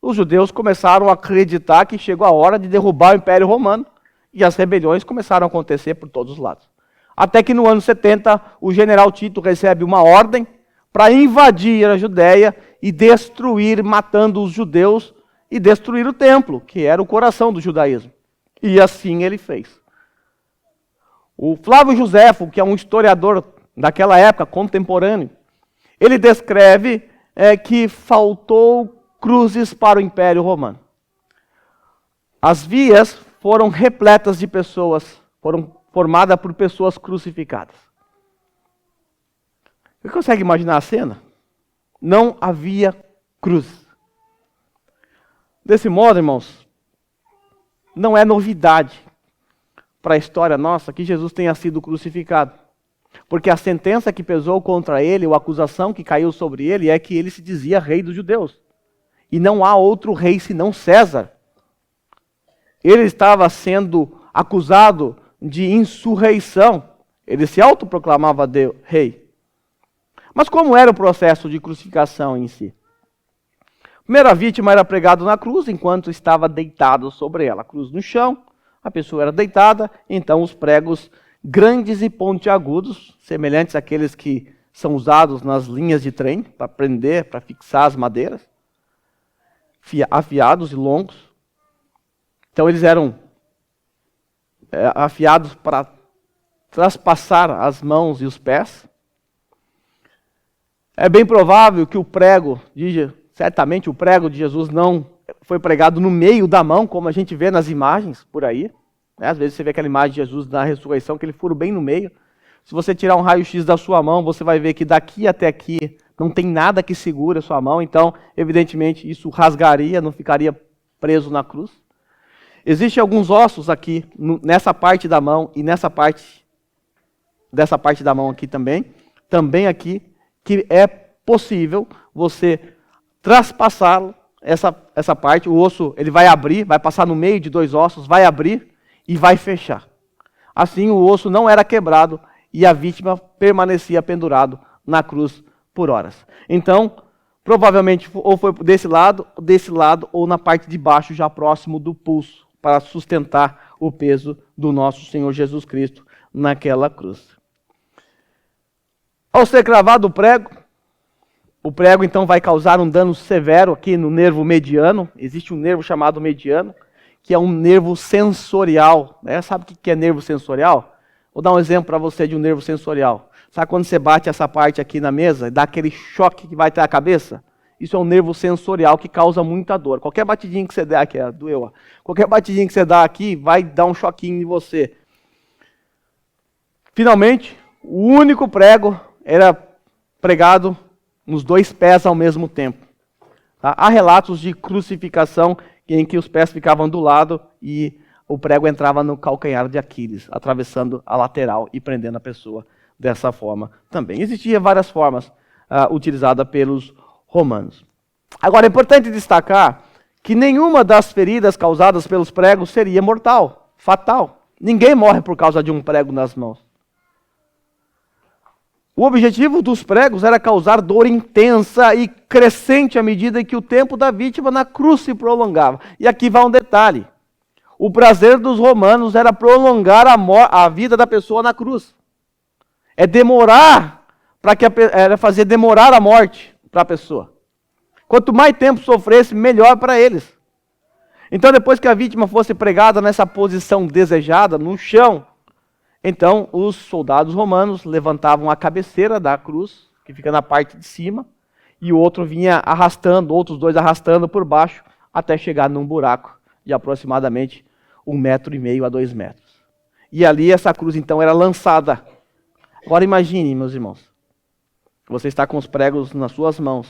Os judeus começaram a acreditar que chegou a hora de derrubar o Império Romano, e as rebeliões começaram a acontecer por todos os lados. Até que no ano 70, o general Tito recebe uma ordem para invadir a Judéia e destruir, matando os judeus, e destruir o templo, que era o coração do judaísmo. E assim ele fez. O Flávio Joséfo, que é um historiador daquela época, contemporâneo, ele descreve que faltou cruzes para o Império Romano. As vias foram repletas de pessoas, foram formadas por pessoas crucificadas. Você consegue imaginar a cena? Não havia cruz. Desse modo, irmãos, não é novidade para a história nossa que Jesus tenha sido crucificado. Porque a sentença que pesou contra ele, ou a acusação que caiu sobre ele, é que ele se dizia rei dos judeus. E não há outro rei senão César. Ele estava sendo acusado de insurreição. Ele se autoproclamava rei. Mas como era o processo de crucificação em si? A primeira vítima era pregada na cruz enquanto estava deitado sobre ela. A cruz no chão, a pessoa era deitada, então os pregos grandes e pontiagudos, semelhantes àqueles que são usados nas linhas de trem, para prender, para fixar as madeiras, afiados e longos. Então eles eram afiados para traspassar as mãos e os pés. É bem provável que certamente o prego de Jesus não foi pregado no meio da mão, como a gente vê nas imagens por aí. Às vezes você vê aquela imagem de Jesus na ressurreição, que ele fura bem no meio. Se você tirar um raio-x da sua mão, você vai ver que daqui até aqui não tem nada que segure a sua mão. Então, evidentemente, isso rasgaria, não ficaria preso na cruz. Existem alguns ossos aqui, nessa parte da mão e dessa parte da mão aqui também aqui, que é possível você traspassá-lo, essa parte, o osso ele vai abrir, vai passar no meio de dois ossos, vai abrir e vai fechar. Assim o osso não era quebrado e a vítima permanecia pendurado na cruz por horas. Então, Provavelmente ou foi desse lado, ou na parte de baixo, já próximo do pulso, para sustentar o peso do nosso Senhor Jesus Cristo naquela cruz. Ao ser cravado o prego então vai causar um dano severo aqui no nervo mediano. Existe um nervo chamado mediano, que é um nervo sensorial. Né? Sabe o que é nervo sensorial? Vou dar um exemplo para você de um nervo sensorial. Sabe quando você bate essa parte aqui na mesa e dá aquele choque que vai até a cabeça? Isso é um nervo sensorial que causa muita dor. Qualquer batidinha que você der aqui, doeu, ó. Qualquer batidinha que você dá aqui vai dar um choquinho em você. Finalmente, o único prego era pregado nos 2 pés ao mesmo tempo. Tá? Há relatos de crucificação em que os pés ficavam do lado e o prego entrava no calcanhar de Aquiles, atravessando a lateral e prendendo a pessoa dessa forma também. Existiam várias formas utilizadas pelos romanos. Agora, é importante destacar que nenhuma das feridas causadas pelos pregos seria mortal, fatal. Ninguém morre por causa de um prego nas mãos. O objetivo dos pregos era causar dor intensa e crescente à medida que o tempo da vítima na cruz se prolongava. E aqui vai um detalhe. O prazer dos romanos era prolongar a vida da pessoa na cruz. É demorar, era fazer demorar a morte para a pessoa. Quanto mais tempo sofresse, melhor para eles. Então, depois que a vítima fosse pregada nessa posição desejada, no chão, então os soldados romanos levantavam a cabeceira da cruz, que fica na parte de cima, e o outro vinha arrastando, outros 2 arrastando por baixo, até chegar num buraco de aproximadamente 1,5 metro a 2 metros. E ali essa cruz então era lançada. Agora imagine, meus irmãos, você está com os pregos nas suas mãos,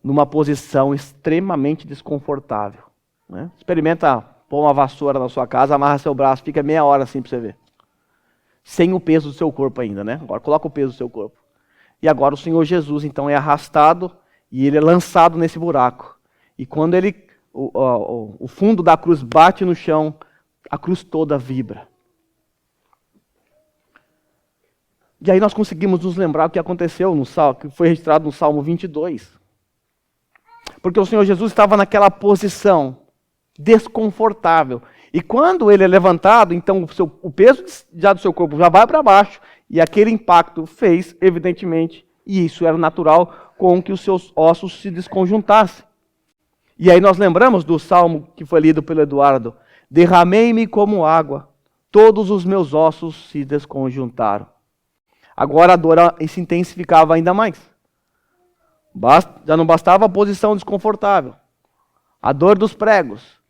numa posição extremamente desconfortável. Né? Experimenta pôr uma vassoura na sua casa, amarra seu braço, fica meia hora assim para você ver. Sem o peso do seu corpo ainda, né? Agora coloca o peso do seu corpo. E agora o Senhor Jesus então é arrastado e ele é lançado nesse buraco. E quando o fundo da cruz bate no chão, a cruz toda vibra. E aí nós conseguimos nos lembrar o que aconteceu no Salmo, que foi registrado no Salmo 22. Porque o Senhor Jesus estava naquela posição desconfortável. E quando ele é levantado, então o peso já do seu corpo já vai para baixo, e aquele impacto fez, evidentemente, e isso era natural, com que os seus ossos se desconjuntassem. E aí nós lembramos do salmo que foi lido pelo Eduardo: derramei-me como água, todos os meus ossos se desconjuntaram. Agora a dor se intensificava ainda mais. Já não bastava a posição desconfortável, a dor dos pregos,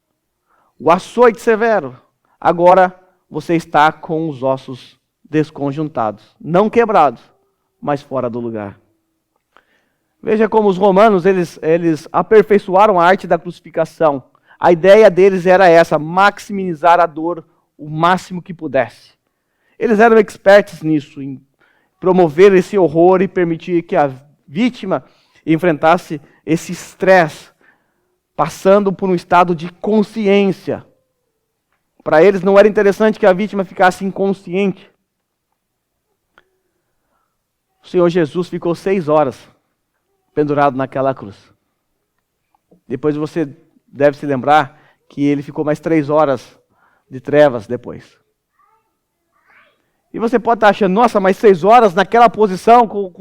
o açoite severo. Agora você está com os ossos desconjuntados, não quebrados, mas fora do lugar. Veja como os romanos, eles aperfeiçoaram a arte da crucificação. A ideia deles era essa: maximizar a dor o máximo que pudesse. Eles eram expertos nisso, em promover esse horror e permitir que a vítima enfrentasse esse estresse, passando por um estado de consciência. Para eles não era interessante que a vítima ficasse inconsciente. O Senhor Jesus ficou 6 horas pendurado naquela cruz. Depois você deve se lembrar que ele ficou mais 3 horas de trevas depois. E você pode estar achando: nossa, mas 6 horas naquela posição, com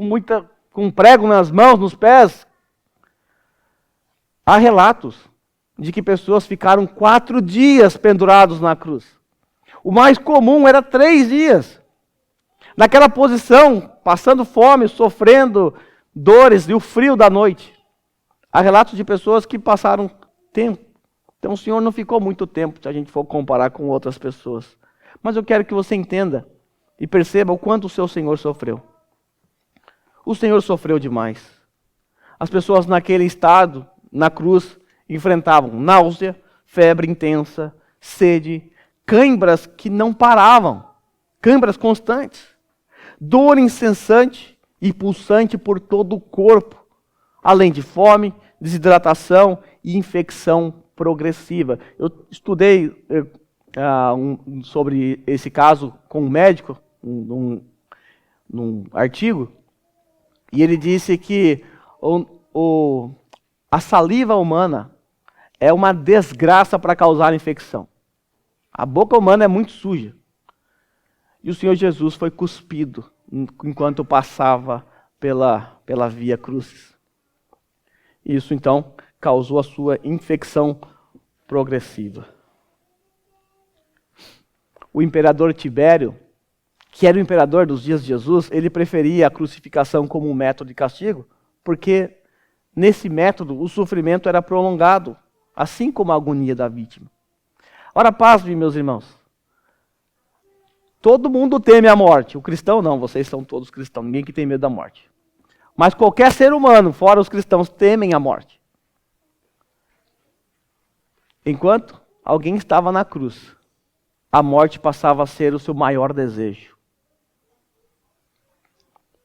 um prego nas mãos, nos pés. Há relatos de que pessoas ficaram 4 dias pendurados na cruz. O mais comum era 3 dias. Naquela posição, passando fome, sofrendo dores e o frio da noite. Há relatos de pessoas que passaram tempo. Então o Senhor não ficou muito tempo, se a gente for comparar com outras pessoas. Mas eu quero que você entenda e perceba o quanto o seu Senhor sofreu. O Senhor sofreu demais. As pessoas naquele estado, na cruz, enfrentavam náusea, febre intensa, sede, cãibras que não paravam, cãibras constantes, dor incessante e pulsante por todo o corpo, além de fome, desidratação e infecção progressiva. Eu estudei sobre esse caso com um médico, num artigo, e ele disse que a saliva humana é uma desgraça para causar infecção. A boca humana é muito suja. E o Senhor Jesus foi cuspido enquanto passava pela via crucis. Isso então causou a sua infecção progressiva. O imperador Tibério, que era o imperador dos dias de Jesus, ele preferia a crucificação como um método de castigo, porque nesse método o sofrimento era prolongado, assim como a agonia da vítima. Ora, pasme, meus irmãos. Todo mundo teme a morte. O cristão não, vocês são todos cristãos, ninguém que tem medo da morte. Mas qualquer ser humano, fora os cristãos, temem a morte. Enquanto alguém estava na cruz, a morte passava a ser o seu maior desejo.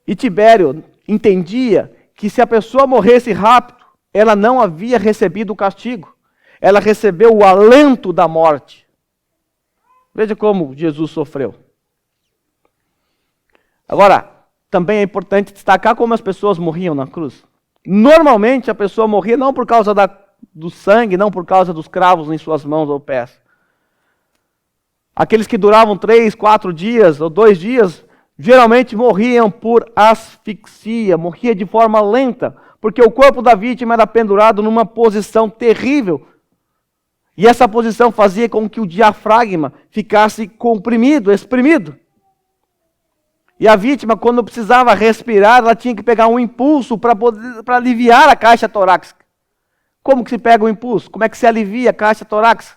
E Tibério entendia que se a pessoa morresse rápido, ela não havia recebido o castigo. Ela recebeu o alento da morte. Veja como Jesus sofreu. Agora, também é importante destacar como as pessoas morriam na cruz. Normalmente a pessoa morria não por causa do sangue, não por causa dos cravos em suas mãos ou pés. Aqueles que duravam 3, 4 dias ou 2 dias, geralmente morriam por asfixia, morria de forma lenta, porque o corpo da vítima era pendurado numa posição terrível. E essa posição fazia com que o diafragma ficasse comprimido, exprimido. E a vítima, quando precisava respirar, ela tinha que pegar um impulso para aliviar a caixa torácica. Como que se pega o impulso? Como é que se alivia a caixa torácica?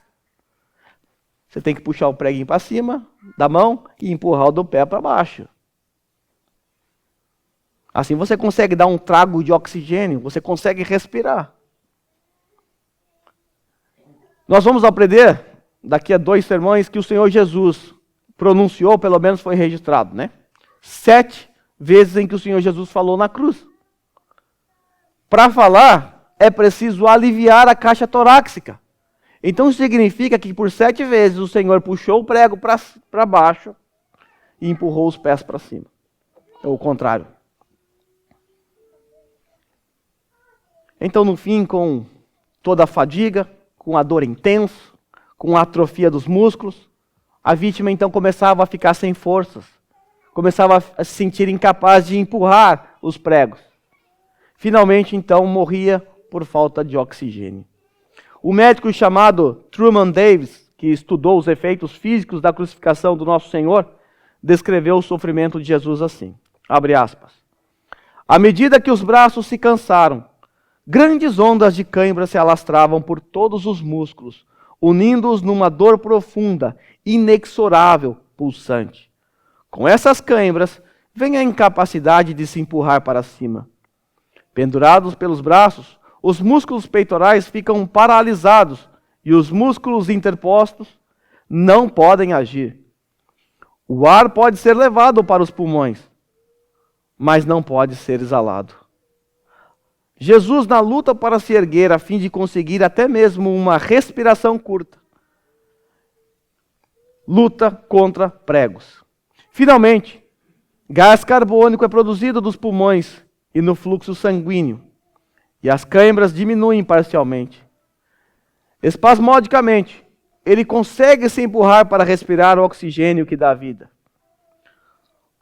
Você tem que puxar o preguinho para cima da mão e empurrar o do pé para baixo. Assim você consegue dar um trago de oxigênio, você consegue respirar. Nós vamos aprender, daqui a 2 sermões, que o Senhor Jesus pronunciou, pelo menos foi registrado, né? 7 vezes em que o Senhor Jesus falou na cruz. Para falar, é preciso aliviar a caixa torácica. Então significa que por 7 vezes o Senhor puxou o prego para baixo e empurrou os pés para cima. Ou o contrário. Então no fim, com toda a fadiga, com a dor intensa, com a atrofia dos músculos, a vítima então começava a ficar sem forças. Começava a se sentir incapaz de empurrar os pregos. Finalmente então morria por falta de oxigênio. O médico chamado Truman Davis, que estudou os efeitos físicos da crucificação do nosso Senhor, descreveu o sofrimento de Jesus assim, abre aspas. À medida que os braços se cansaram, grandes ondas de cãibra se alastravam por todos os músculos, unindo-os numa dor profunda, inexorável, pulsante. Com essas cãibras, vem a incapacidade de se empurrar para cima. Pendurados pelos braços, os músculos peitorais ficam paralisados e os músculos interpostos não podem agir. O ar pode ser levado para os pulmões, mas não pode ser exalado. Jesus, na luta para se erguer a fim de conseguir até mesmo uma respiração curta, luta contra pregos. Finalmente, gás carbônico é produzido dos pulmões e no fluxo sanguíneo, e as câimbras diminuem parcialmente. Espasmodicamente, ele consegue se empurrar para respirar o oxigênio que dá vida.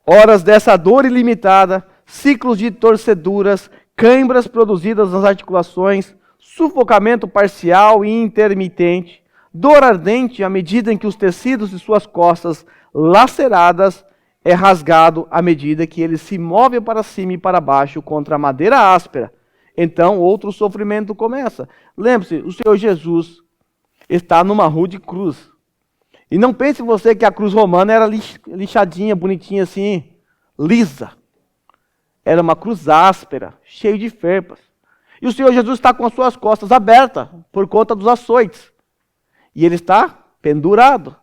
Horas dessa dor ilimitada, ciclos de torceduras, câimbras produzidas nas articulações, sufocamento parcial e intermitente, dor ardente à medida em que os tecidos de suas costas laceradas é rasgado à medida que ele se move para cima e para baixo contra a madeira áspera. Então, outro sofrimento começa. Lembre-se, o Senhor Jesus está numa rude cruz. E não pense você que a cruz romana era lixadinha, bonitinha assim, lisa. Era uma cruz áspera, cheia de ferpas. E o Senhor Jesus está com as suas costas abertas por conta dos açoites. E ele está pendurado.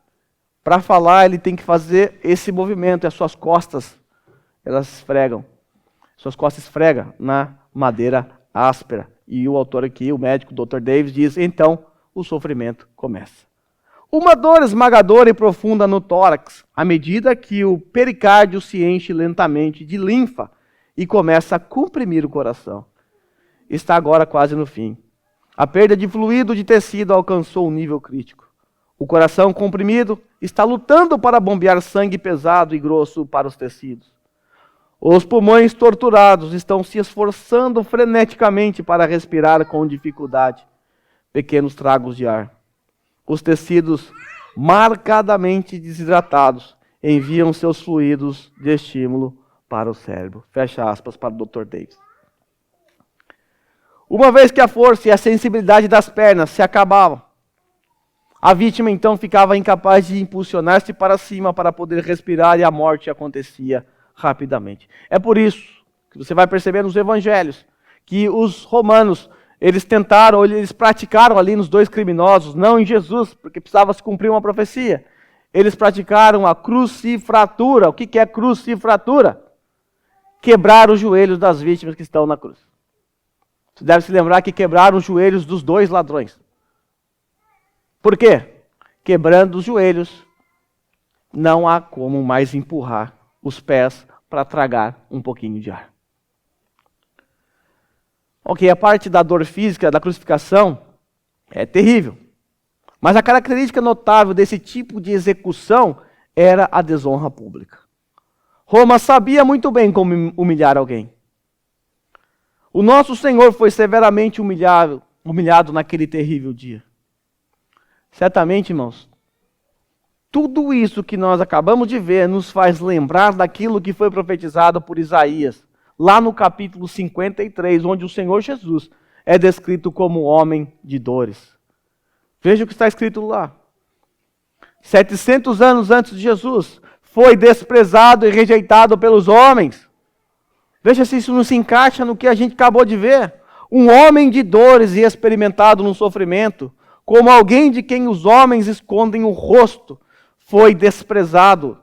Para falar, ele tem que fazer esse movimento. E as suas costas, elas esfregam. Suas costas esfregam na madeira áspera. E o autor aqui, o médico, o Dr. Davis, diz, então, o sofrimento começa. Uma dor esmagadora e profunda no tórax, à medida que o pericárdio se enche lentamente de linfa e começa a comprimir o coração. está agora quase no fim. A perda de fluido de tecido alcançou um nível crítico. O coração comprimido está lutando para bombear sangue pesado e grosso para os tecidos. Os pulmões torturados estão se esforçando freneticamente para respirar com dificuldade pequenos tragos de ar. Os tecidos marcadamente desidratados enviam seus fluidos de estímulo para o cérebro. Fecha aspas para o Dr. Davis. Uma vez que a força e a sensibilidade das pernas se acabavam, a vítima então ficava incapaz de impulsionar-se para cima para poder respirar e a morte acontecia rapidamente. É por isso que você vai perceber nos evangelhos que os romanos, eles tentaram, eles praticaram ali nos dois criminosos, não em Jesus, porque precisava se cumprir uma profecia. Eles praticaram a crucifratura. O que é crucifratura? Quebrar os joelhos das vítimas que estão na cruz. Você deve se lembrar que quebraram os joelhos dos dois ladrões. Por quê? Quebrando os joelhos, não há como mais empurrar os pés para tragar um pouquinho de ar. Ok, a parte da dor física, da crucificação, é terrível. Mas a característica notável desse tipo de execução era a desonra pública. Roma sabia muito bem como humilhar alguém. O nosso Senhor foi severamente humilhado naquele terrível dia. Certamente, irmãos, tudo isso que nós acabamos de ver nos faz lembrar daquilo que foi profetizado por Isaías, lá no capítulo 53, onde o Senhor Jesus é descrito como homem de dores. Veja o que está escrito lá. 700 anos antes de Jesus, foi desprezado e rejeitado pelos homens. Veja se isso não se encaixa no que a gente acabou de ver. Um homem de dores e experimentado no sofrimento, como alguém de quem os homens escondem o rosto, foi desprezado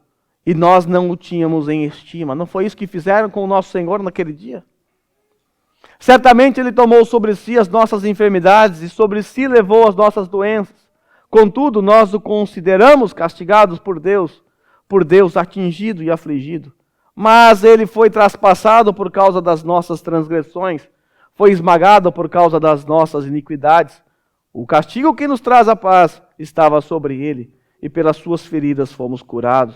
e nós não o tínhamos em estima. Não foi isso que fizeram com o nosso Senhor naquele dia? Certamente Ele tomou sobre si as nossas enfermidades e sobre si levou as nossas doenças. Contudo, nós o consideramos castigados por Deus atingido e afligido. Mas Ele foi traspassado por causa das nossas transgressões, foi esmagado por causa das nossas iniquidades. O castigo que nos traz a paz estava sobre Ele, e pelas suas feridas fomos curados.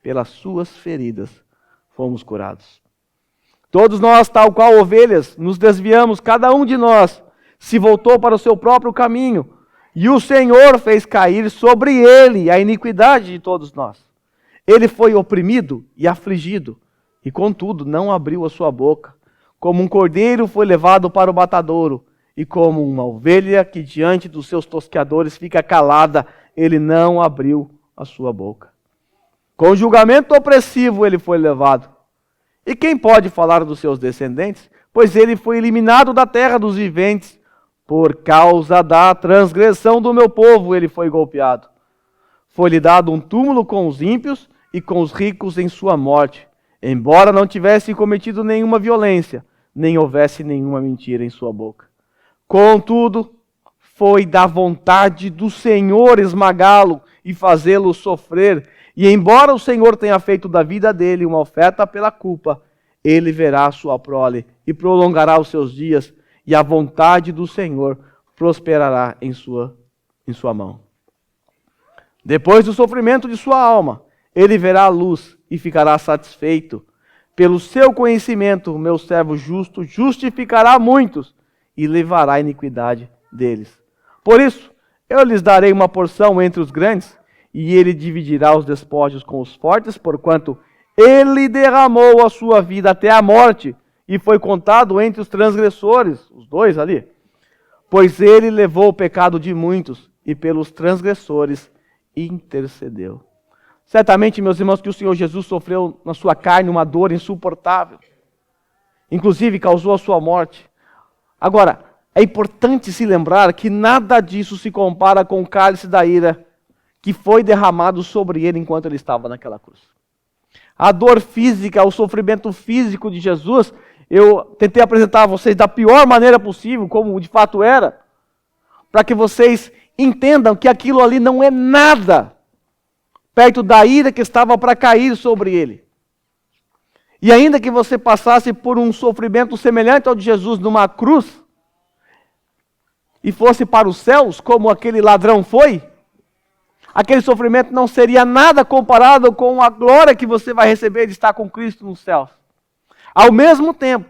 Pelas suas feridas fomos curados. Todos nós, tal qual ovelhas, nos desviamos, cada um de nós se voltou para o seu próprio caminho, e o Senhor fez cair sobre Ele a iniquidade de todos nós. Ele foi oprimido e afligido, e contudo não abriu a sua boca. Como um cordeiro foi levado para o matadouro, e como uma ovelha que diante dos seus tosqueadores fica calada, ele não abriu a sua boca. Com julgamento opressivo ele foi levado. E quem pode falar dos seus descendentes? Pois ele foi eliminado da terra dos viventes. Por causa da transgressão do meu povo ele foi golpeado. Foi-lhe dado um túmulo com os ímpios e com os ricos em sua morte, embora não tivesse cometido nenhuma violência, nem houvesse nenhuma mentira em sua boca. Contudo, foi da vontade do Senhor esmagá-lo e fazê-lo sofrer. E embora o Senhor tenha feito da vida dele uma oferta pela culpa, ele verá a sua prole e prolongará os seus dias, e a vontade do Senhor prosperará em sua mão. Depois do sofrimento de sua alma, ele verá a luz e ficará satisfeito. Pelo seu conhecimento, o meu servo justo justificará muitos e levará a iniquidade deles. Por isso, eu lhes darei uma porção entre os grandes, e ele dividirá os despojos com os fortes, porquanto ele derramou a sua vida até a morte, e foi contado entre os transgressores, os dois ali. Pois ele levou o pecado de muitos, e pelos transgressores intercedeu. Certamente, meus irmãos, que o Senhor Jesus sofreu na sua carne uma dor insuportável. Inclusive, causou a sua morte. Agora, é importante se lembrar que nada disso se compara com o cálice da ira que foi derramado sobre ele enquanto ele estava naquela cruz. A dor física, o sofrimento físico de Jesus, eu tentei apresentar a vocês da pior maneira possível, como de fato era, para que vocês entendam que aquilo ali não é nada perto da ira que estava para cair sobre ele. E ainda que você passasse por um sofrimento semelhante ao de Jesus numa cruz, e fosse para os céus, como aquele ladrão foi, aquele sofrimento não seria nada comparado com a glória que você vai receber de estar com Cristo nos céus. Ao mesmo tempo,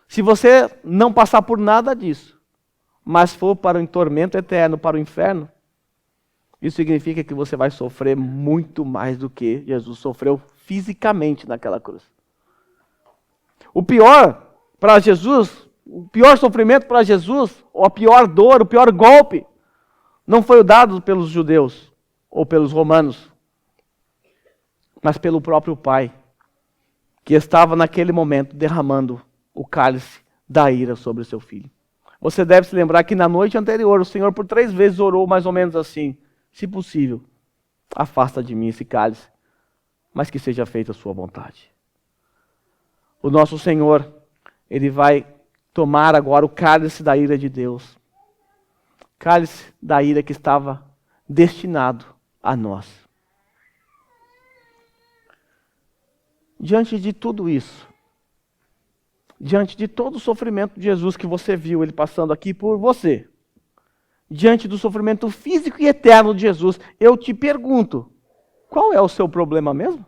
se você não passar por nada disso, mas for para o tormento eterno, para o inferno, isso significa que você vai sofrer muito mais do que Jesus sofreu fisicamente naquela cruz. O pior para Jesus, o pior sofrimento para Jesus, ou a pior dor, o pior golpe, não foi o dado pelos judeus ou pelos romanos, mas pelo próprio Pai, que estava naquele momento derramando o cálice da ira sobre o seu filho. Você deve se lembrar que na noite anterior o Senhor por 3 vezes orou mais ou menos assim: se possível, afasta de mim esse cálice, mas que seja feita a sua vontade. O nosso Senhor, Ele vai tomar agora o cálice da ira de Deus. Cálice da ira que estava destinado a nós. Diante de tudo isso, diante de todo o sofrimento de Jesus que você viu Ele passando aqui por você, diante do sofrimento físico e eterno de Jesus, eu te pergunto, qual é o seu problema mesmo?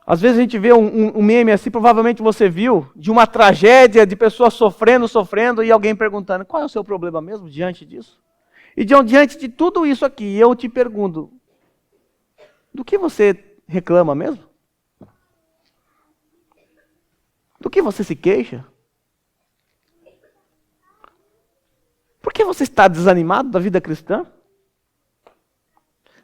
Às vezes a gente vê um meme assim, provavelmente você viu, de uma tragédia, de pessoas sofrendo, e alguém perguntando, qual é o seu problema mesmo diante disso? E diante de tudo isso aqui, eu te pergunto, do que você reclama mesmo? Do que você se queixa? Por que você está desanimado da vida cristã?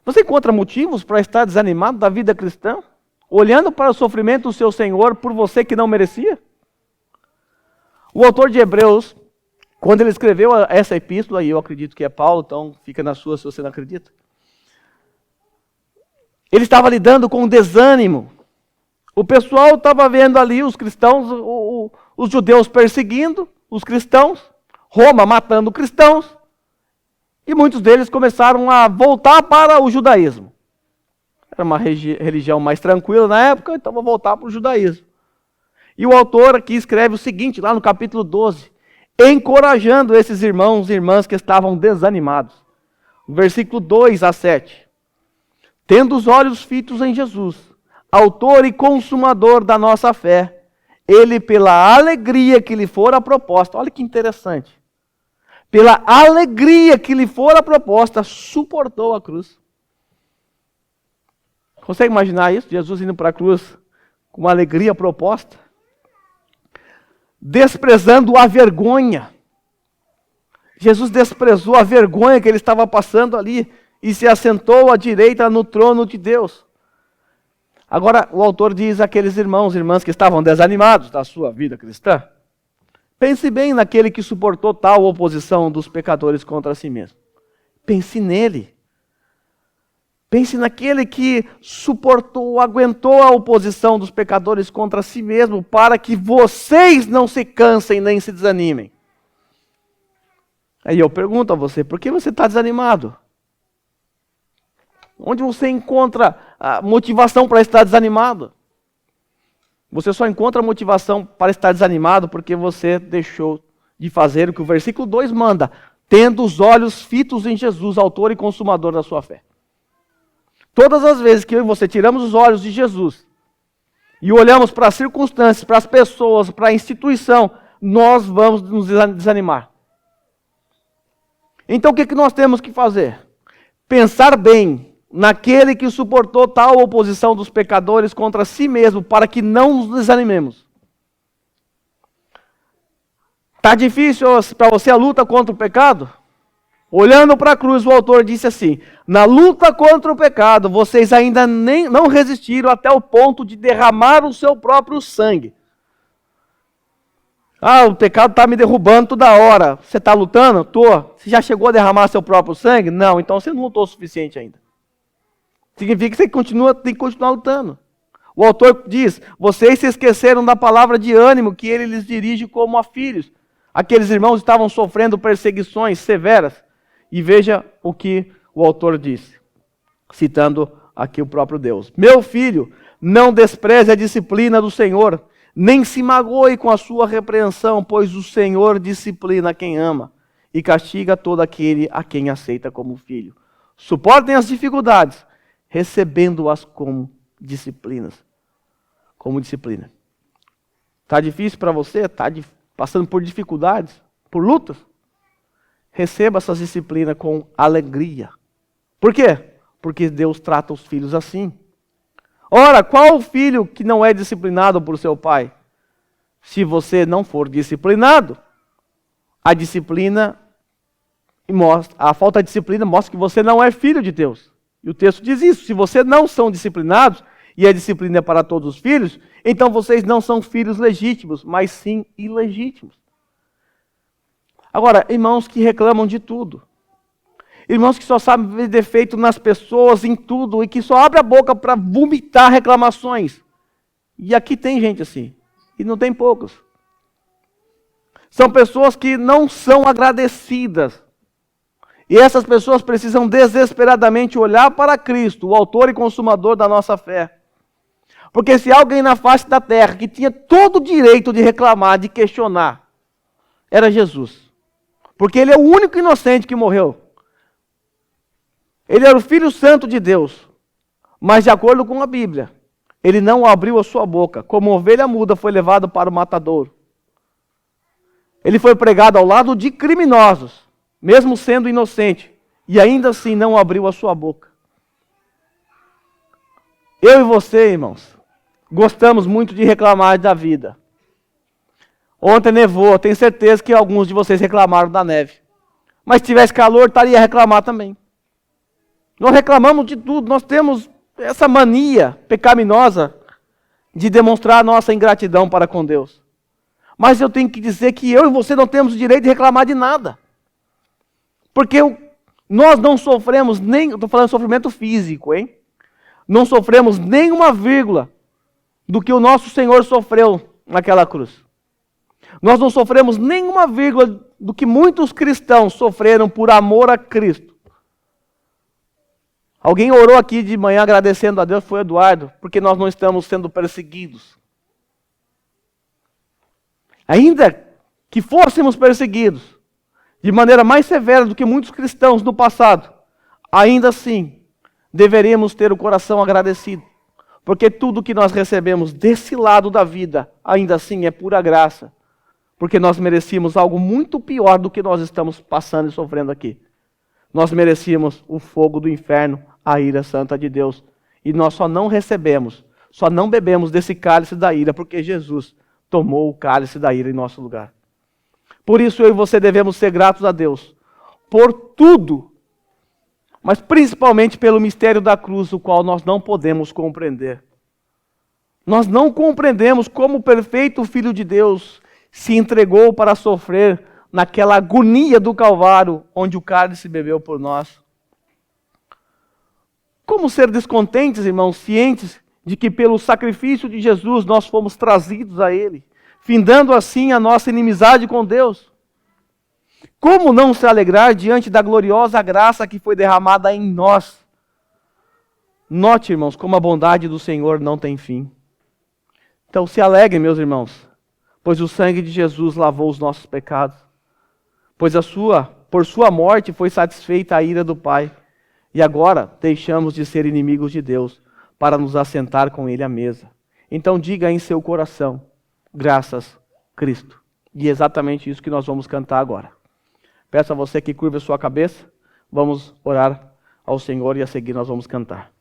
Você encontra motivos para estar desanimado da vida cristã? Olhando para o sofrimento do seu Senhor por você que não merecia? O autor de Hebreus, quando ele escreveu essa epístola, e eu acredito que é Paulo, então fica na sua se você não acredita. Ele estava lidando com desânimo. O pessoal estava vendo ali os cristãos, os judeus perseguindo os cristãos, Roma matando cristãos, e muitos deles começaram a voltar para o judaísmo. Era uma religião mais tranquila na época, então vou voltar para o judaísmo. E o autor aqui escreve o seguinte, lá no capítulo 12, encorajando esses irmãos e irmãs que estavam desanimados. Versículo 2 a 7. Tendo os olhos fitos em Jesus, autor e consumador da nossa fé, ele pela alegria que lhe fora proposta, olha que interessante, pela alegria que lhe fora proposta, suportou a cruz. Consegue imaginar isso? Jesus indo para a cruz com uma alegria proposta? Desprezando a vergonha. Jesus desprezou a vergonha que ele estava passando ali e se assentou à direita no trono de Deus. Agora, o autor diz àqueles irmãos e irmãs que estavam desanimados da sua vida cristã, pense bem naquele que suportou tal oposição dos pecadores contra si mesmo. Pense nele. Pense naquele que suportou, aguentou a oposição dos pecadores contra si mesmo, para que vocês não se cansem nem se desanimem. Aí eu pergunto a você, por que você está desanimado? Onde você encontra a motivação para estar desanimado? Você só encontra motivação para estar desanimado porque você deixou de fazer o que o versículo 2 manda, tendo os olhos fitos em Jesus, autor e consumador da sua fé. Todas as vezes que eu e você tiramos os olhos de Jesus e olhamos para as circunstâncias, para as pessoas, para a instituição, nós vamos nos desanimar. Então o que nós temos que fazer? Pensar bem naquele que suportou tal oposição dos pecadores contra si mesmo, para que não nos desanimemos. Está difícil para você a luta contra o pecado? Olhando para a cruz, o autor disse assim, na luta contra o pecado, vocês ainda não resistiram até o ponto de derramar o seu próprio sangue. Ah, o pecado está me derrubando toda hora. Você está lutando? Estou. Você já chegou a derramar seu próprio sangue? Não, então você não lutou o suficiente ainda. Significa que você tem que continuar lutando. O autor diz, vocês se esqueceram da palavra de ânimo que ele lhes dirige como a filhos. Aqueles irmãos estavam sofrendo perseguições severas. E veja o que o autor disse, citando aqui o próprio Deus. Meu filho, não despreze a disciplina do Senhor, nem se magoe com a sua repreensão, pois o Senhor disciplina quem ama e castiga todo aquele a quem aceita como filho. Suportem as dificuldades, recebendo-as como disciplinas. Como disciplina. Está difícil para você? Está passando por dificuldades? Por lutas? Receba essas disciplinas com alegria. Por quê? Porque Deus trata os filhos assim. Ora, qual o filho que não é disciplinado por seu pai? Se você não for disciplinado, a falta de disciplina mostra que você não é filho de Deus. E o texto diz isso. Se vocês não são disciplinados, e a disciplina é para todos os filhos, então vocês não são filhos legítimos, mas sim ilegítimos. Agora, irmãos que reclamam de tudo. Irmãos que só sabem ver defeito nas pessoas, em tudo, e que só abrem a boca para vomitar reclamações. E aqui tem gente assim, e não tem poucos. São pessoas que não são agradecidas. E essas pessoas precisam desesperadamente olhar para Cristo, o autor e consumador da nossa fé. Porque se alguém na face da terra que tinha todo o direito de reclamar, de questionar, era Jesus. Porque ele é o único inocente que morreu. Ele era o Filho Santo de Deus. Mas de acordo com a Bíblia, ele não abriu a sua boca. Como ovelha muda foi levado para o matadouro. Ele foi pregado ao lado de criminosos, mesmo sendo inocente. E ainda assim não abriu a sua boca. Eu e você, irmãos, gostamos muito de reclamar da vida. Ontem nevou, tenho certeza que alguns de vocês reclamaram da neve. Mas se tivesse calor, estaria a reclamar também. Nós reclamamos de tudo, nós temos essa mania pecaminosa de demonstrar a nossa ingratidão para com Deus. Mas eu tenho que dizer que eu e você não temos o direito de reclamar de nada. Porque nós não sofremos nem, estou falando de sofrimento físico, hein? Não sofremos nem uma vírgula do que o nosso Senhor sofreu naquela cruz. Nós não sofremos nenhuma vírgula do que muitos cristãos sofreram por amor a Cristo. Alguém orou aqui de manhã agradecendo a Deus, foi o Eduardo, porque nós não estamos sendo perseguidos. Ainda que fôssemos perseguidos de maneira mais severa do que muitos cristãos no passado, ainda assim deveríamos ter o coração agradecido. Porque tudo que nós recebemos desse lado da vida, ainda assim é pura graça. Porque nós merecíamos algo muito pior do que nós estamos passando e sofrendo aqui. Nós merecíamos o fogo do inferno, a ira santa de Deus. E nós só não recebemos, só não bebemos desse cálice da ira, porque Jesus tomou o cálice da ira em nosso lugar. Por isso eu e você devemos ser gratos a Deus por tudo, mas principalmente pelo mistério da cruz, o qual nós não podemos compreender. Nós não compreendemos como o perfeito Filho de Deus se entregou para sofrer naquela agonia do Calvário, onde o cálice bebeu por nós. Como ser descontentes, irmãos, cientes de que pelo sacrifício de Jesus nós fomos trazidos a Ele, findando assim a nossa inimizade com Deus? Como não se alegrar diante da gloriosa graça que foi derramada em nós? Note, irmãos, como a bondade do Senhor não tem fim. Então se alegrem, meus irmãos, pois o sangue de Jesus lavou os nossos pecados. Pois por sua morte foi satisfeita a ira do Pai. E agora deixamos de ser inimigos de Deus para nos assentar com Ele à mesa. Então diga em seu coração, graças Cristo. E é exatamente isso que nós vamos cantar agora. Peço a você que curva a sua cabeça, vamos orar ao Senhor e a seguir nós vamos cantar.